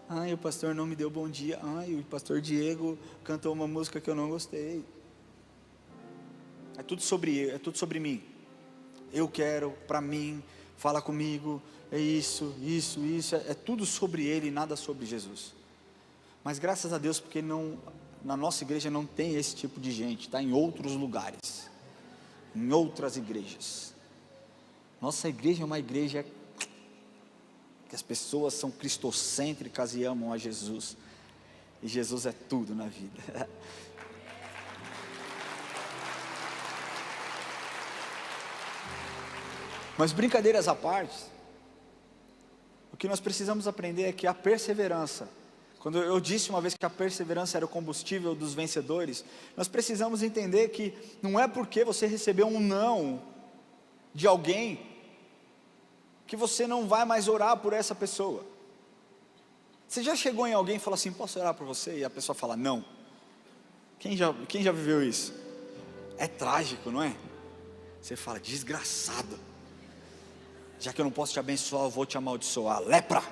Ai, o pastor não me deu bom dia. Ai, o pastor Diego cantou uma música que eu não gostei. É tudo sobre mim. Eu quero, para mim, fala comigo, é isso. É tudo sobre ele e nada sobre Jesus. Mas graças a Deus, porque na nossa igreja não tem esse tipo de gente, está em outros lugares, em outras igrejas. Nossa igreja é uma igreja que as pessoas são cristocêntricas e amam a Jesus, e Jesus é tudo na vida. Mas brincadeiras à parte, o que nós precisamos aprender é que a perseverança, quando eu disse uma vez que a perseverança era o combustível dos vencedores, nós precisamos entender que não é porque você recebeu um não de alguém, que você não vai mais orar por essa pessoa. Você já chegou em alguém e falou assim, posso orar por você? E a pessoa fala não. Quem já viveu isso? É trágico, não é? Você fala, desgraçado, já que eu não posso te abençoar, eu vou te amaldiçoar, lepra.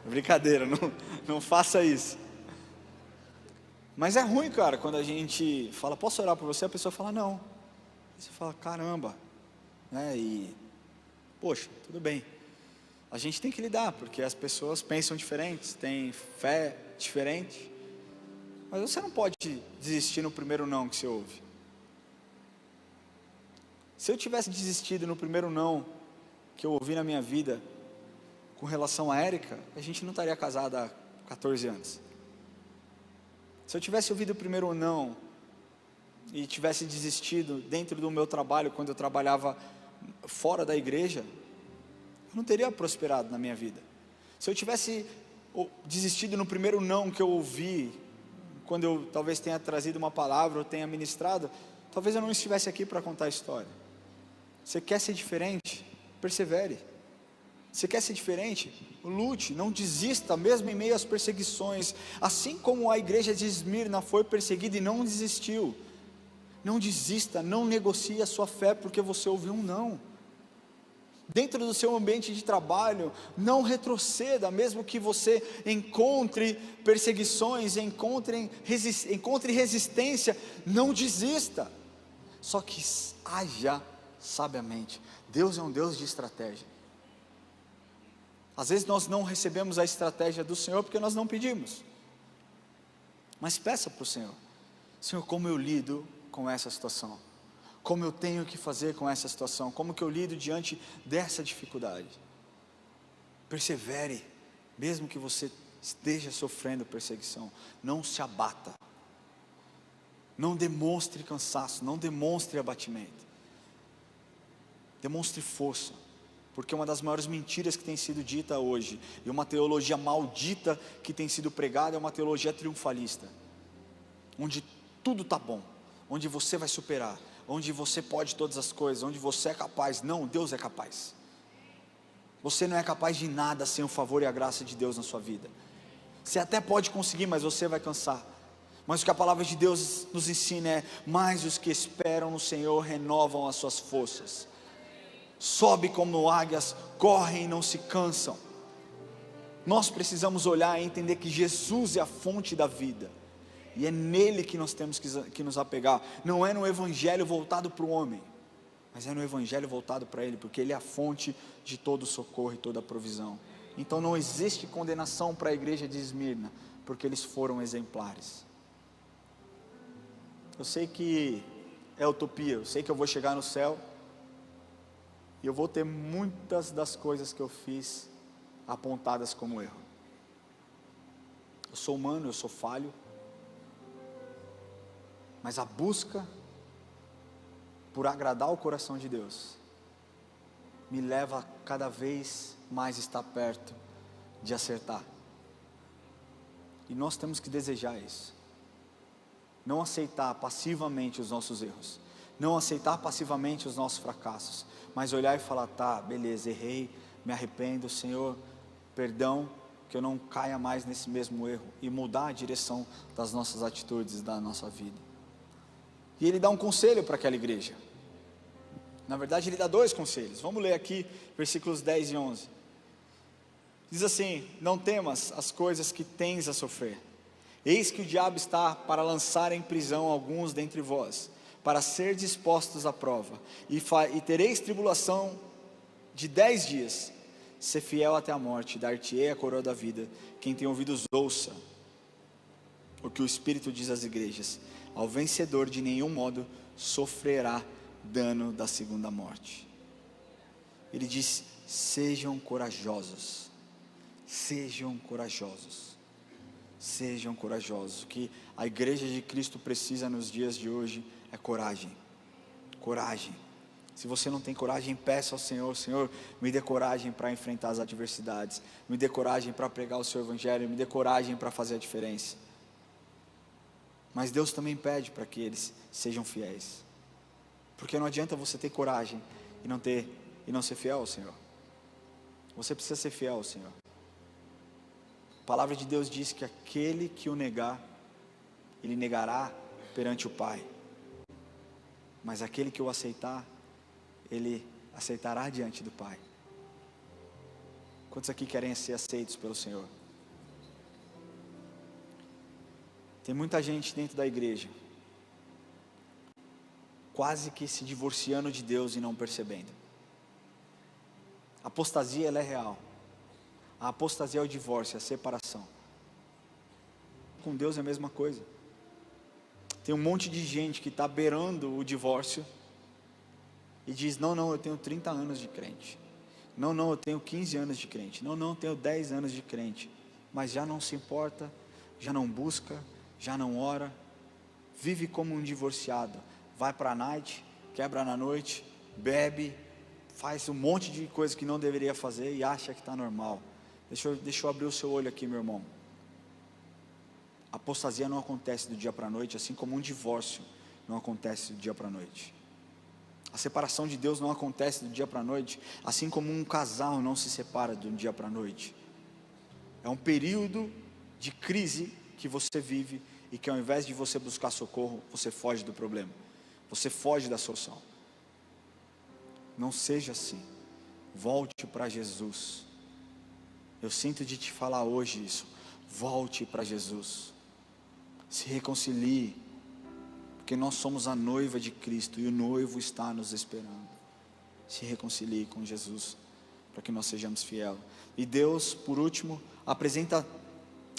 Brincadeira, não faça isso. Mas é ruim, cara, quando a gente fala, posso orar por você? A pessoa fala, não. Você fala, caramba, né? E, poxa, tudo bem. A gente tem que lidar, porque as pessoas pensam diferentes, têm fé diferente. Mas você não pode desistir no primeiro não que você ouve. Se eu tivesse desistido no primeiro não que eu ouvi na minha vida, com relação a Érica, a gente não estaria casado há 14 anos. Se eu tivesse ouvido o primeiro não e tivesse desistido dentro do meu trabalho, quando eu trabalhava fora da igreja, eu não teria prosperado na minha vida. Se eu tivesse desistido no primeiro não que eu ouvi, quando eu talvez tenha trazido uma palavra ou tenha ministrado, talvez eu não estivesse aqui para contar a história. Você quer ser diferente? Persevere. Você quer ser diferente? Lute, não desista, mesmo em meio às perseguições. Assim como a igreja de Esmirna foi perseguida e não desistiu. Não desista, não negocie a sua fé porque você ouviu um não. Dentro do seu ambiente de trabalho, não retroceda, mesmo que você encontre perseguições, encontre resistência, não desista. Só que haja sabiamente. Deus é um Deus de estratégia. Às vezes nós não recebemos a estratégia do Senhor porque nós não pedimos. Mas peça para o Senhor: Senhor, como eu lido com essa situação? Como eu tenho que fazer com essa situação? Como que eu lido diante dessa dificuldade? Persevere, mesmo que você esteja sofrendo perseguição. Não se abata. Não demonstre cansaço, não demonstre abatimento. Demonstre força. Porque uma das maiores mentiras que tem sido dita hoje, e uma teologia maldita que tem sido pregada, é uma teologia triunfalista, onde tudo está bom, onde você vai superar, onde você pode todas as coisas, onde você é capaz. Não, Deus é capaz. Você não é capaz de nada sem o favor e a graça de Deus na sua vida. Você até pode conseguir, mas você vai cansar. Mas o que a palavra de Deus nos ensina é: mais os que esperam no Senhor renovam as suas forças. Sobe como águias, correm e não se cansam. Nós precisamos olhar e entender que Jesus é a fonte da vida, e é nele que nós temos que nos apegar. Não é no evangelho voltado para o homem, mas é no evangelho voltado para ele, porque ele é a fonte de todo socorro e toda provisão. Então não existe condenação para a igreja de Esmirna, porque eles foram exemplares. Eu sei que é utopia, eu sei que eu vou chegar no céu e eu vou ter muitas das coisas que eu fiz apontadas como erro. Eu sou humano, eu sou falho, mas a busca por agradar o coração de Deus me leva a cada vez mais estar perto de acertar. E nós temos que desejar isso. Não aceitar passivamente os nossos erros, não aceitar passivamente os nossos fracassos, mas olhar e falar: tá, beleza, errei, me arrependo, Senhor, perdão, que eu não caia mais nesse mesmo erro, e mudar a direção das nossas atitudes, da nossa vida. E ele dá um conselho para aquela igreja. Na verdade ele dá dois conselhos. Vamos ler aqui versículos 10 e 11. Diz assim: não temas as coisas que tens a sofrer. Eis que o diabo está para lançar em prisão alguns dentre vós, para ser dispostos à prova, e tereis tribulação de 10 dias. Ser fiel até a morte, dar-te-ei a coroa da vida. Quem tem ouvidos ouça o que o Espírito diz às igrejas. Ao vencedor de nenhum modo sofrerá dano da segunda morte. Ele diz: sejam corajosos, sejam corajosos, sejam corajosos. O que a igreja de Cristo precisa nos dias de hoje é coragem. Coragem. Se você não tem coragem, peça ao Senhor: Senhor, me dê coragem para enfrentar as adversidades, me dê coragem para pregar o seu evangelho, me dê coragem para fazer a diferença. Mas Deus também pede para que eles sejam fiéis, porque não adianta você ter coragem e não ser fiel ao Senhor. Você precisa ser fiel ao Senhor. A palavra de Deus diz que aquele que o negar, ele negará perante o Pai, mas aquele que o aceitar, ele aceitará diante do Pai. Quantos aqui querem ser aceitos pelo Senhor? Tem muita gente dentro da igreja quase que se divorciando de Deus e não percebendo. A apostasia, ela é real. A apostasia é o divórcio, é a separação. Com Deus é a mesma coisa. Tem um monte de gente que está beirando o divórcio e diz: não, eu tenho 30 anos de crente. Não, eu tenho 15 anos de crente. Não, eu tenho 10 anos de crente. Mas já não se importa, já não busca, já não ora, vive como um divorciado. Vai para a night, quebra na noite, bebe, faz um monte de coisa que não deveria fazer e acha que está normal. Deixa eu abrir o seu olho aqui, meu irmão. A apostasia não acontece do dia para a noite, assim como um divórcio não acontece do dia para a noite. A separação de Deus não acontece do dia para a noite, assim como um casal não se separa do dia para a noite. É um período de crise que você vive e que ao invés de você buscar socorro, você foge do problema, você foge da solução. Não seja assim. Volte para Jesus. Eu sinto de te falar hoje isso. Volte para Jesus. Se reconcilie, porque nós somos a noiva de Cristo e o noivo está nos esperando. se reconcilie com Jesus, para que nós sejamos fiéis. E Deus, por último,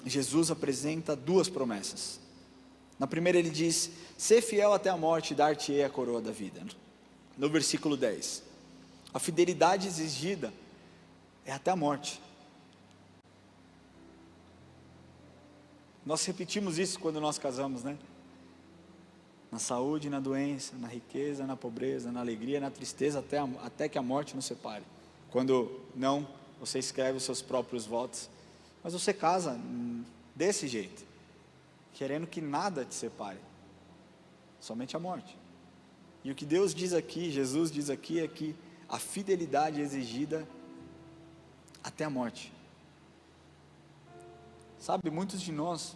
Jesus apresenta duas promessas. Na primeira ele diz: ser fiel até a morte, dar-te-ei a coroa da vida. No versículo 10, a fidelidade exigida é até a morte. Nós repetimos isso quando nós casamos, né? Na saúde, na doença, na riqueza, na pobreza, na alegria, na tristeza, até que a morte nos separe. Quando não, você escreve os seus próprios votos, mas você casa desse jeito, querendo que nada te separe, somente a morte. E o que Deus diz aqui, Jesus diz aqui, é que a fidelidade é exigida até a morte. Sabe, muitos de nós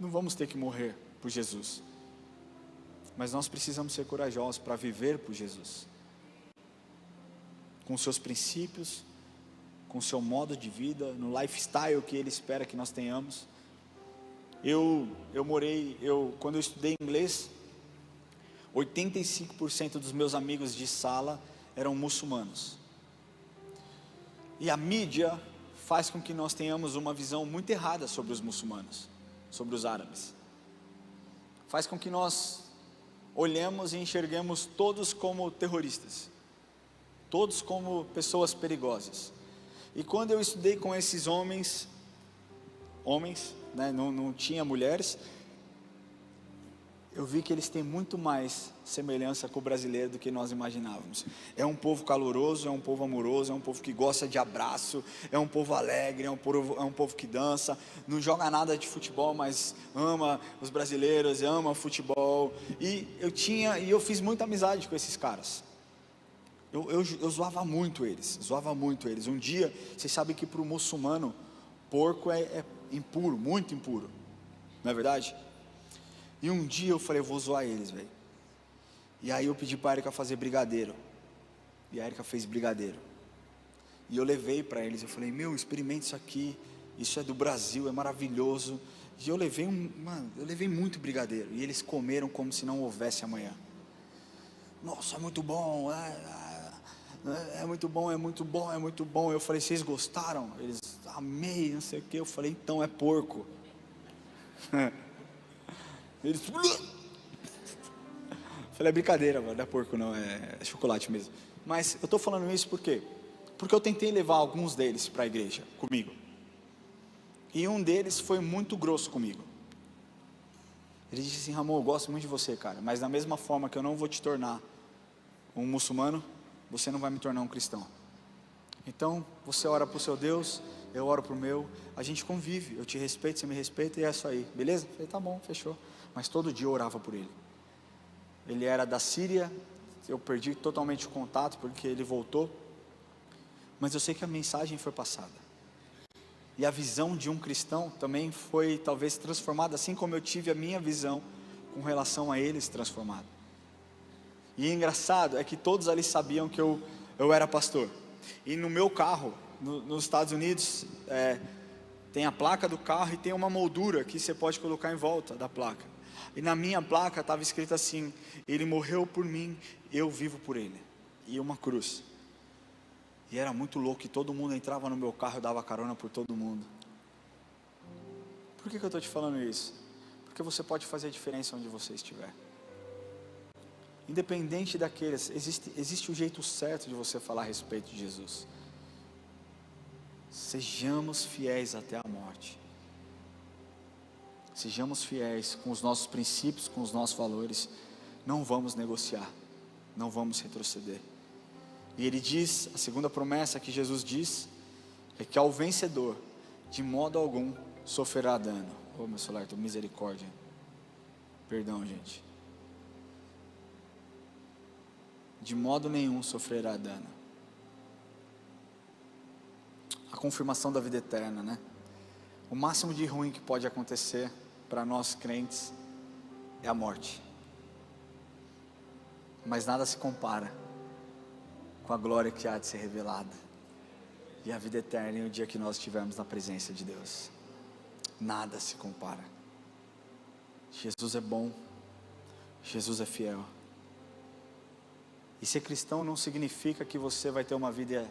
não vamos ter que morrer por Jesus, mas nós precisamos ser corajosos para viver por Jesus, com seus princípios, com o seu modo de vida, no lifestyle que Ele espera que nós tenhamos. Quando eu estudei inglês, 85% dos meus amigos de sala eram muçulmanos. E a mídia faz com que nós tenhamos uma visão muito errada sobre os muçulmanos, sobre os árabes. Faz com que nós olhemos e enxerguemos todos como terroristas, todos como pessoas perigosas. E quando eu estudei com esses homens, né, não tinha mulheres, eu vi que eles têm muito mais semelhança com o brasileiro do que nós imaginávamos. É um povo caloroso, é um povo amoroso, é um povo que gosta de abraço, é um povo alegre, é um povo que dança, não joga nada de futebol, mas ama os brasileiros, ama futebol. E eu fiz muita amizade com esses caras. Eu zoava muito eles. Um dia, vocês sabem que para o muçulmano, porco é impuro, muito impuro, não é verdade? E um dia eu falei: eu vou zoar eles, velho. E aí eu pedi para a Erika fazer brigadeiro, e a Erika fez brigadeiro, e eu levei para eles. Eu falei: meu, experimente isso aqui, isso é do Brasil, é maravilhoso. E eu levei muito brigadeiro, e eles comeram como se não houvesse amanhã. Nossa, é muito bom, é muito bom, é muito bom, é muito bom. Eu falei: vocês gostaram? Eles: amei, não sei o que. Eu falei: então é porco. Eles... Falei: é brincadeira, não é porco não, é chocolate mesmo. Mas eu estou falando isso por quê? Porque eu tentei levar alguns deles para a igreja comigo, e um deles foi muito grosso comigo. Ele disse assim: Ramon, eu gosto muito de você, cara, mas da mesma forma que eu não vou te tornar um muçulmano, você não vai me tornar um cristão. Então, você ora para o seu Deus, eu oro para o meu, a gente convive, eu te respeito, você me respeita, e é isso aí, beleza? Eu falei: tá bom, fechou. Mas todo dia eu orava por ele. Ele era da Síria, eu perdi totalmente o contato, porque ele voltou, mas eu sei que a mensagem foi passada, e a visão de um cristão também foi talvez transformada, assim como eu tive a minha visão com relação a eles transformada. E engraçado é que todos ali sabiam que eu era pastor. E no meu carro, nos Estados Unidos, tem a placa do carro e tem uma moldura que você pode colocar em volta da placa. E na minha placa estava escrito assim: ele morreu por mim, eu vivo por ele. E uma cruz. E era muito louco que todo mundo entrava no meu carro e dava carona por todo mundo. Por que eu estou te falando isso? Porque você pode fazer a diferença onde você estiver. Independente daqueles, existe o jeito certo de você falar a respeito de Jesus. Sejamos fiéis até a morte. Sejamos fiéis com os nossos princípios, com os nossos valores. Não vamos negociar, não vamos retroceder. E ele diz, a segunda promessa que Jesus diz, é que ao vencedor, de modo algum, sofrerá dano. Oh, meu celular, tô misericórdia. Perdão, gente. De modo nenhum sofrerá dano. A confirmação da vida eterna, né? O máximo de ruim que pode acontecer para nós crentes é a morte. Mas nada se compara com a glória que há de ser revelada, e a vida eterna, e o dia que nós estivermos na presença de Deus. Nada se compara. Jesus é bom, Jesus é fiel. E ser cristão não significa que você vai ter uma vida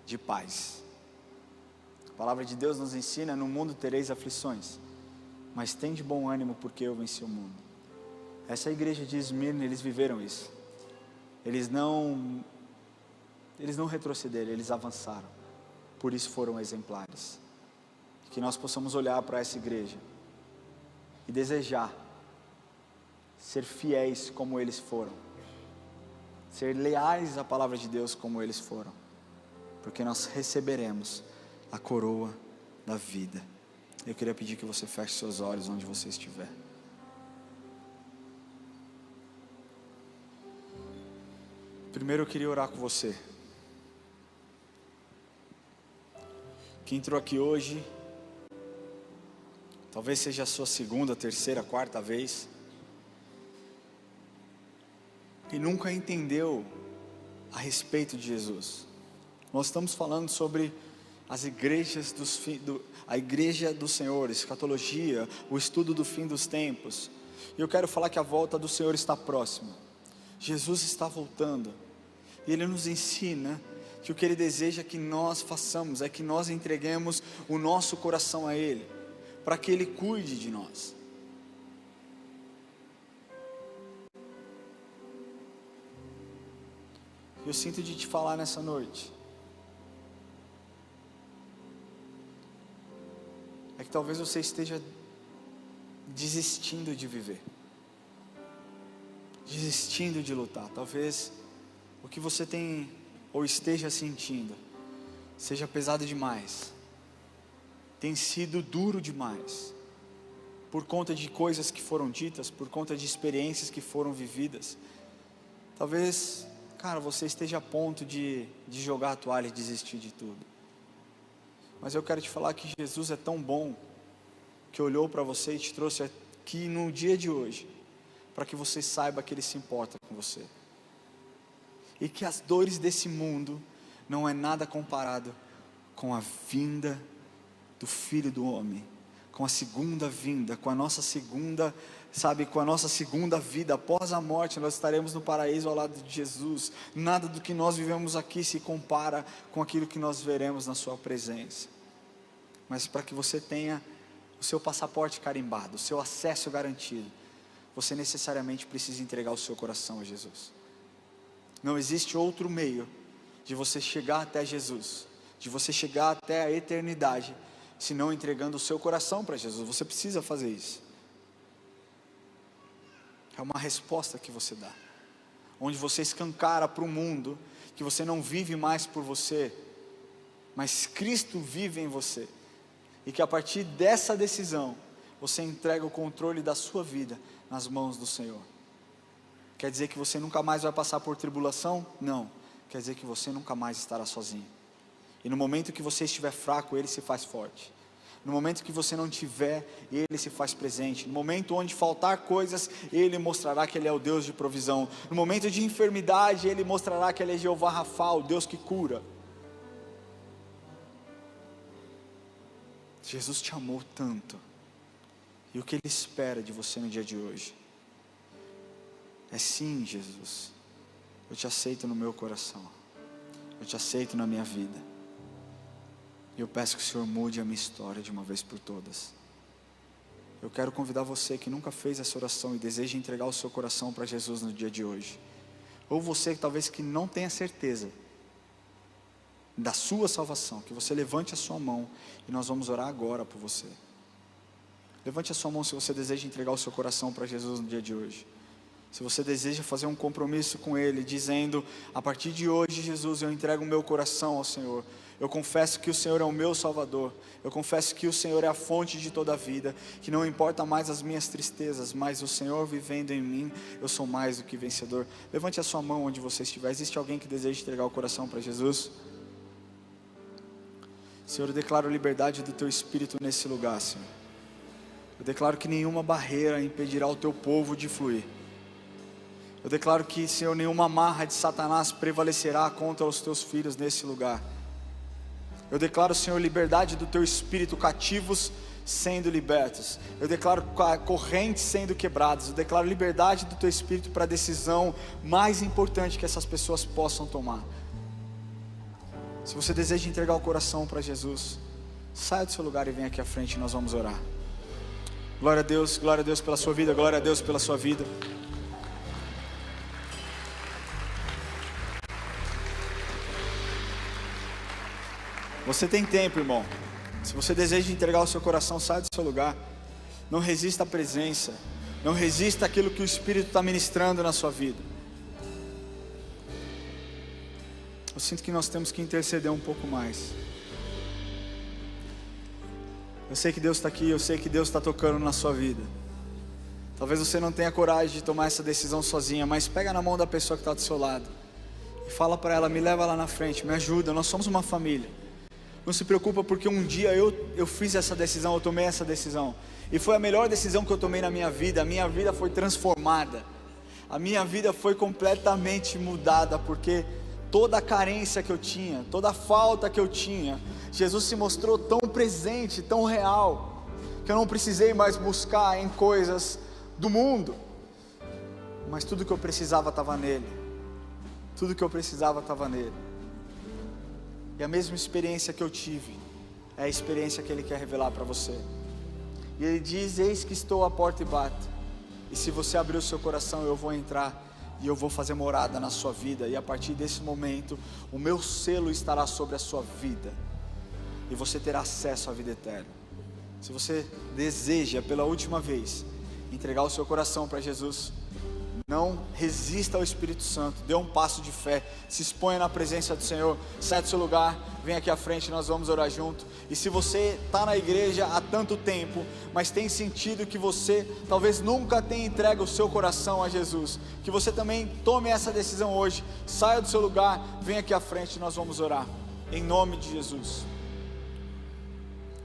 de paz. A palavra de Deus nos ensina: no mundo tereis aflições, mas tem de bom ânimo, porque eu venci o mundo. Essa igreja de Esmirna, eles viveram isso. Eles não retrocederam, eles avançaram. Por isso foram exemplares. Que nós possamos olhar para essa igreja e desejar ser fiéis como eles foram, ser leais à palavra de Deus como eles foram, porque nós receberemos a coroa da vida. Eu queria pedir que você feche seus olhos onde você estiver. Primeiro eu queria orar com você, que entrou aqui hoje, talvez seja a sua segunda, terceira, quarta vez, e nunca entendeu a respeito de Jesus. Nós estamos falando sobre as igrejas a igreja do Senhor, escatologia, o estudo do fim dos tempos. E eu quero falar que a volta do Senhor está próxima. Jesus está voltando, e Ele nos ensina que o que Ele deseja que nós façamos é que nós entreguemos o nosso coração a Ele, para que Ele cuide de nós. Eu sinto de te falar nessa noite, é que talvez você esteja desistindo de viver, desistindo de lutar. Talvez o que você tem ou esteja sentindo seja pesado demais, tem sido duro demais, por conta de coisas que foram ditas, por conta de experiências que foram vividas. Talvez, cara, você esteja a ponto de jogar a toalha e desistir de tudo. Mas eu quero te falar que Jesus é tão bom, que olhou para você e te trouxe aqui no dia de hoje, para que você saiba que Ele se importa com você, e que as dores desse mundo não é nada comparado com a vinda do Filho do Homem, com a segunda vinda, com a nossa segunda, com a nossa segunda vida. Após a morte nós estaremos no paraíso ao lado de Jesus. Nada do que nós vivemos aqui se compara com aquilo que nós veremos na sua presença. Mas para que você tenha o seu passaporte carimbado, o seu acesso garantido, você necessariamente precisa entregar o seu coração a Jesus. Não existe outro meio de você chegar até Jesus, de você chegar até a eternidade, senão entregando o seu coração para Jesus. Você precisa fazer isso. É uma resposta que você dá, onde você escancara para o mundo que você não vive mais por você, mas Cristo vive em você, e que a partir dessa decisão você entrega o controle da sua vida nas mãos do Senhor. Quer dizer que você nunca mais vai passar por tribulação? Não. Quer dizer que você nunca mais estará sozinho. E no momento que você estiver fraco, Ele se faz forte. No momento que você não tiver, Ele se faz presente. No momento onde faltar coisas, Ele mostrará que Ele é o Deus de provisão. No momento de enfermidade, Ele mostrará que Ele é Jeová Rafa, o Deus que cura. Jesus te amou tanto, e o que Ele espera de você no dia de hoje é: sim, Jesus, eu te aceito no meu coração, eu te aceito na minha vida, e eu peço que o Senhor mude a minha história de uma vez por todas. Eu quero convidar você que nunca fez essa oração e deseja entregar o seu coração para Jesus no dia de hoje, ou você talvez que não tenha certeza da sua salvação, que você levante a sua mão e nós vamos orar agora por você. Levante a sua mão se você deseja entregar o seu coração para Jesus no dia de hoje. Se você deseja fazer um compromisso com Ele, dizendo: a partir de hoje, Jesus, eu entrego o meu coração ao Senhor. Eu confesso que o Senhor é o meu Salvador. Eu confesso que o Senhor é a fonte de toda a vida, que não importa mais as minhas tristezas, mas o Senhor vivendo em mim, eu sou mais do que vencedor. Levante a sua mão onde você estiver. Existe alguém que deseja entregar o coração para Jesus? Senhor, eu declaro liberdade do Teu Espírito nesse lugar, Senhor. Eu declaro que nenhuma barreira impedirá o Teu povo de fluir. Eu declaro que, Senhor, nenhuma amarra de Satanás prevalecerá contra os Teus filhos nesse lugar. Eu declaro, Senhor, liberdade do Teu Espírito, cativos sendo libertos. Eu declaro correntes sendo quebradas. Eu declaro liberdade do teu Espírito para a decisão mais importante que essas pessoas possam tomar. Se você deseja entregar o coração para Jesus, saia do seu lugar e venha aqui à frente e nós vamos orar. Glória a Deus pela sua vida, glória a Deus pela sua vida. Você tem tempo, irmão. Se você deseja entregar o seu coração, saia do seu lugar. Não resista à presença. Não resista àquilo que o Espírito está ministrando na sua vida. Eu sinto que nós temos que interceder um pouco mais. Eu sei que Deus está aqui, eu sei que Deus está tocando na sua vida. Talvez você não tenha coragem de tomar essa decisão sozinha, mas pega na mão da pessoa que está do seu lado e fala para ela, me leva lá na frente, me ajuda, nós somos uma família. Não se preocupa porque um dia eu fiz essa decisão, eu tomei essa decisão. E foi a melhor decisão que eu tomei na minha vida. A minha vida foi transformada. A minha vida foi completamente mudada, porque toda a carência que eu tinha, toda a falta que eu tinha, Jesus se mostrou tão presente, tão real, que eu não precisei mais buscar em coisas do mundo. Mas tudo que eu precisava estava nele. Tudo que eu precisava estava nele. E a mesma experiência que eu tive é a experiência que Ele quer revelar para você. E Ele diz, eis que estou à porta e bato. E se você abrir o seu coração, eu vou entrar e eu vou fazer morada na sua vida. E a partir desse momento, o meu selo estará sobre a sua vida. E você terá acesso à vida eterna. Se você deseja pela última vez entregar o seu coração para Jesus, não resista ao Espírito Santo, dê um passo de fé, se exponha na presença do Senhor, sai do seu lugar, vem aqui à frente, nós vamos orar junto. E se você está na igreja há tanto tempo, mas tem sentido que você talvez nunca tenha entregue o seu coração a Jesus, que você também tome essa decisão hoje, saia do seu lugar, vem aqui à frente, nós vamos orar, em nome de Jesus.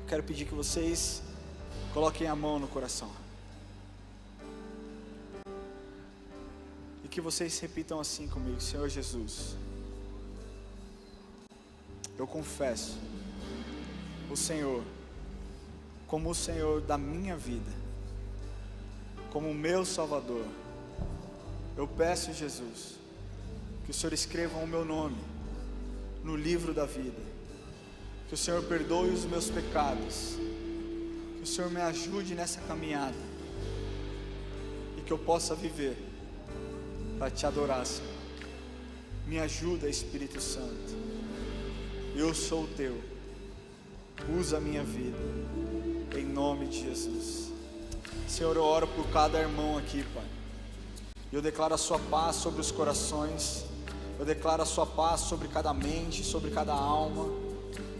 Quero pedir que vocês coloquem a mão no coração. Que vocês repitam assim comigo, Senhor Jesus, eu confesso o Senhor como o Senhor da minha vida, como o meu Salvador. Eu peço, Jesus, que o Senhor escreva o meu nome no livro da vida, que o Senhor perdoe os meus pecados, que o Senhor me ajude nessa caminhada e que eu possa viver para te adorar, Senhor. Me ajuda, Espírito Santo. Eu sou teu. Usa a minha vida. Em nome de Jesus. Senhor, eu oro por cada irmão aqui, Pai. Eu declaro a sua paz sobre os corações. Eu declaro a sua paz sobre cada mente, sobre cada alma.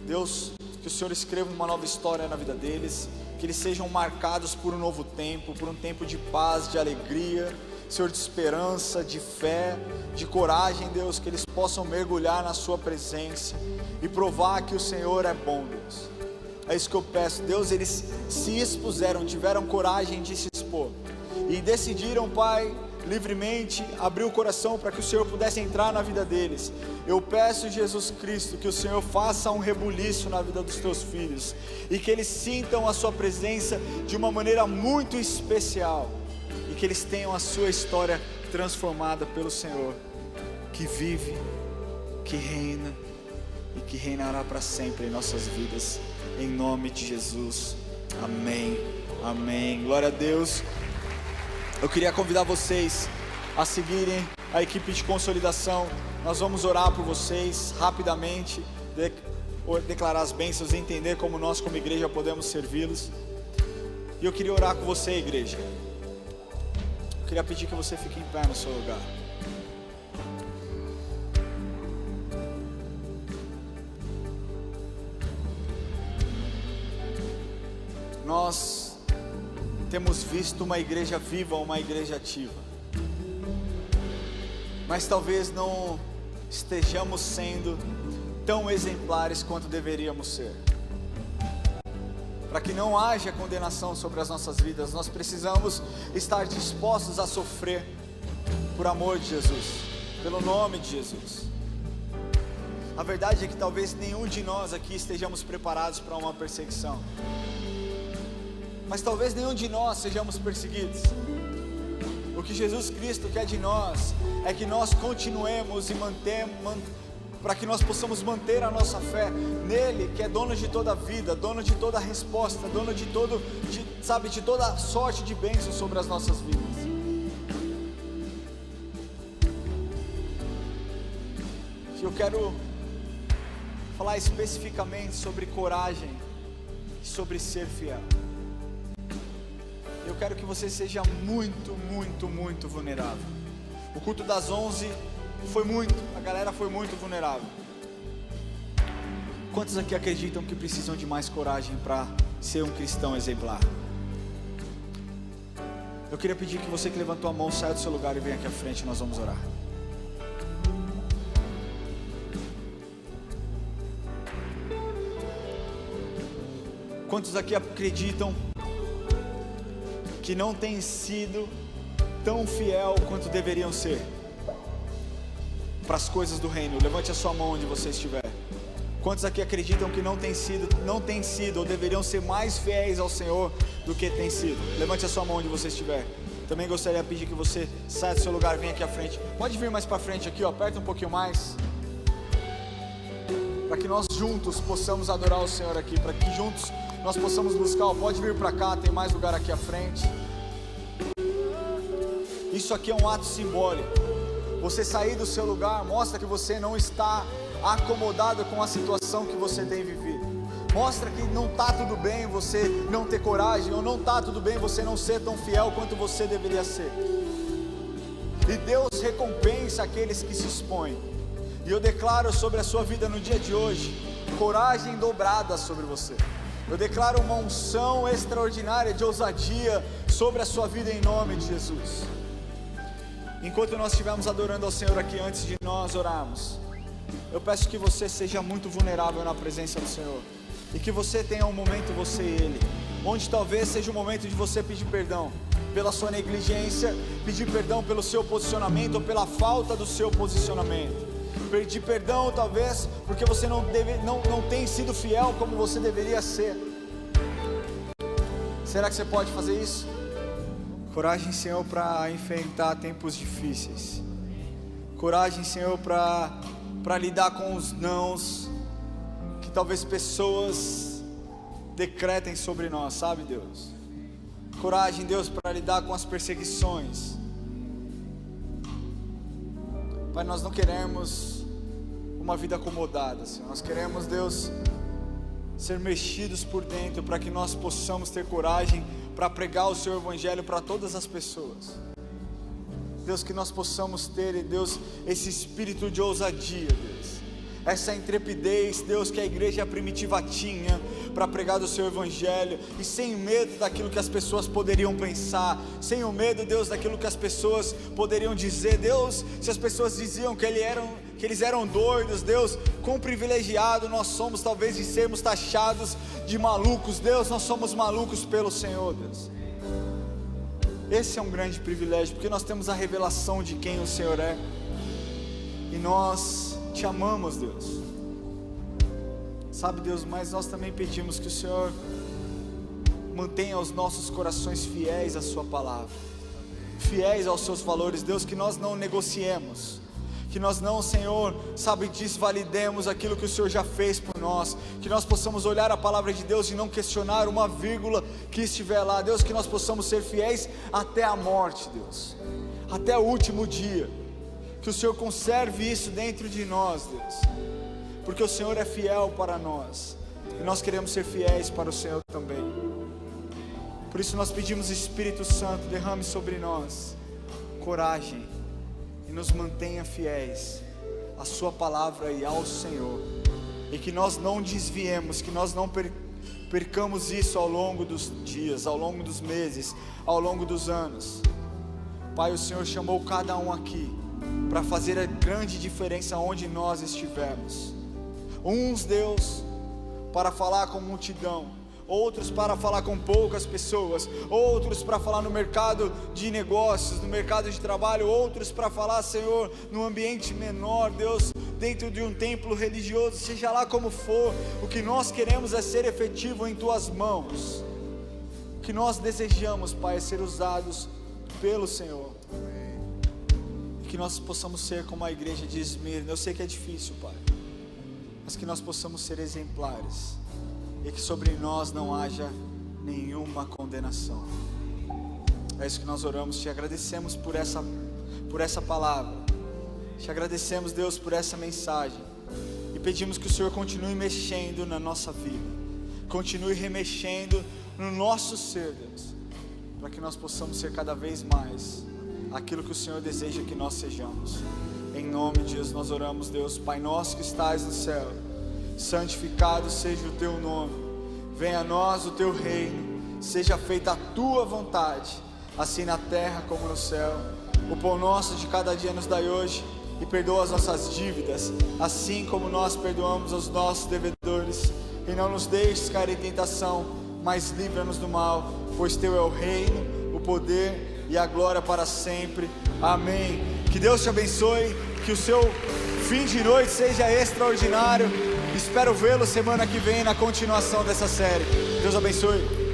Deus, que o Senhor escreva uma nova história na vida deles. Que eles sejam marcados por um novo tempo, por um tempo de paz, de alegria, Senhor, de esperança, de fé, de coragem, Deus, que eles possam mergulhar na sua presença e provar que o Senhor é bom, Deus. É isso que eu peço, Deus. Eles se expuseram, tiveram coragem de se expor e decidiram, Pai, livremente abrir o coração para que o Senhor pudesse entrar na vida deles. Eu peço, Jesus Cristo, que o Senhor faça um rebuliço na vida dos teus filhos e que eles sintam a sua presença de uma maneira muito especial. E que eles tenham a sua história transformada pelo Senhor, que vive, que reina e que reinará para sempre em nossas vidas, em nome de Jesus, amém, amém, glória a Deus. Eu queria convidar vocês a seguirem a equipe de consolidação. Nós vamos orar por vocês rapidamente, declarar as bênçãos e entender como nós como igreja podemos servi-los. E eu queria orar com você, igreja. Eu queria pedir que você fique em pé no seu lugar. Nós temos visto uma igreja viva, uma igreja ativa, mas talvez não estejamos sendo tão exemplares quanto deveríamos ser. Para que não haja condenação sobre as nossas vidas, nós precisamos estar dispostos a sofrer por amor de Jesus, pelo nome de Jesus. A verdade é que talvez nenhum de nós aqui estejamos preparados para uma perseguição. mas talvez nenhum de nós sejamos perseguidos. O que Jesus Cristo quer de nós é que nós continuemos e para que nós possamos manter a nossa fé nele, que é dono de toda a vida, dono de toda a resposta, dono de toda sorte de bênçãos sobre as nossas vidas. Eu quero falar especificamente sobre coragem e sobre ser fiel. Eu quero que você seja muito, muito, muito vulnerável. O culto das 11 a galera foi muito vulnerável. Quantos aqui acreditam que precisam de mais coragem para ser um cristão exemplar? Eu queria pedir que você que levantou a mão saia do seu lugar e venha aqui à frente, nós vamos orar. Quantos aqui acreditam que não têm sido tão fiel quanto deveriam ser para as coisas do reino? Levante a sua mão onde você estiver. Quantos aqui acreditam que não têm sido ou deveriam ser mais fiéis ao Senhor do que têm sido? Levante a sua mão onde você estiver. Também gostaria de pedir que você saia do seu lugar, venha aqui à frente. Pode vir mais para frente aqui, ó, aperta um pouquinho mais, para que nós juntos possamos adorar o Senhor aqui, para que juntos nós possamos buscar. Pode vir para cá, tem mais lugar aqui à frente. Isso aqui é um ato simbólico. Você sair do seu lugar mostra que você não está acomodado com a situação que você tem vivido. Mostra que não está tudo bem você não ter coragem, ou não está tudo bem você não ser tão fiel quanto você deveria ser. E Deus recompensa aqueles que se expõem. E eu declaro sobre a sua vida no dia de hoje coragem dobrada sobre você. Eu declaro uma unção extraordinária de ousadia sobre a sua vida em nome de Jesus. Enquanto nós estivermos adorando ao Senhor aqui, antes de nós orarmos, eu peço que você seja muito vulnerável na presença do Senhor, e que você tenha um momento, você e Ele, onde talvez seja o momento de você pedir perdão pela sua negligência, pedir perdão pelo seu posicionamento ou pela falta do seu posicionamento, pedir perdão talvez porque você não tem sido fiel como você deveria ser. Será que você pode fazer isso? Coragem, Senhor, para enfrentar tempos difíceis. Coragem, Senhor, para lidar com os nãos que talvez pessoas decretem sobre nós, sabe, Deus? Coragem, Deus, para lidar com as perseguições. Pai, nós não queremos uma vida acomodada, Senhor. Nós queremos, Deus, ser mexidos por dentro, para que nós possamos ter coragem para pregar o Seu Evangelho para todas as pessoas. Deus, que nós possamos ter, Deus, esse espírito de ousadia, Deus, essa intrepidez, Deus, que a igreja primitiva tinha para pregar do Seu Evangelho, e sem medo daquilo que as pessoas poderiam pensar, sem o medo, Deus, daquilo que as pessoas poderiam dizer. Deus, se as pessoas diziam que eles eram doidos, Deus, quão privilegiado nós somos talvez de sermos taxados de malucos. Deus, nós somos malucos pelo Senhor, Deus. Esse é um grande privilégio, porque nós temos a revelação de quem o Senhor é, e nós Te amamos, Deus. Sabe, Deus, mas nós também pedimos que o Senhor mantenha os nossos corações fiéis à Sua palavra, fiéis aos Seus valores, Deus, que nós não negociemos, que nós não, Senhor, sabe, desvalidemos aquilo que o Senhor já fez por nós, que nós possamos olhar a palavra de Deus e não questionar uma vírgula que estiver lá, Deus, que nós possamos ser fiéis até a morte, Deus, até o último dia, que o Senhor conserve isso dentro de nós, Deus, porque o Senhor é fiel para nós, e nós queremos ser fiéis para o Senhor também. Por isso nós pedimos, Espírito Santo, derrame sobre nós coragem, e nos mantenha fiéis à Sua palavra e ao Senhor, e que nós não desviemos, que nós não percamos isso ao longo dos dias, ao longo dos meses, ao longo dos anos. Pai, o Senhor chamou cada um aqui para fazer a grande diferença onde nós estivermos. Uns, Deus, para falar com multidão, outros para falar com poucas pessoas, outros para falar no mercado de negócios, no mercado de trabalho, outros para falar, Senhor, no ambiente menor, Deus, dentro de um templo religioso, seja lá como for. O que nós queremos é ser efetivo em Tuas mãos. O que nós desejamos, Pai, é ser usados pelo Senhor. E que nós possamos ser como a igreja de Esmirna. Eu sei que é difícil, Pai, mas que nós possamos ser exemplares, e que sobre nós não haja nenhuma condenação. É isso que nós oramos. Te agradecemos por essa palavra. Te agradecemos, Deus, por essa mensagem, e pedimos que o Senhor continue mexendo na nossa vida, continue remexendo no nosso ser, Deus, para que nós possamos ser cada vez mais aquilo que o Senhor deseja que nós sejamos. Em nome de Jesus nós oramos, Deus. Pai nosso que estais no céu, santificado seja o teu nome, venha a nós o teu reino, seja feita a tua vontade, assim na terra como no céu. O pão nosso de cada dia nos dai hoje, e perdoa as nossas dívidas, assim como nós perdoamos aos nossos devedores, e não nos deixes cair em tentação, mas livra-nos do mal, pois teu é o reino, o poder e a glória para sempre. Amém. Que Deus te abençoe, que o seu fim de noite seja extraordinário. Espero vê-lo semana que vem na continuação dessa série. Deus abençoe.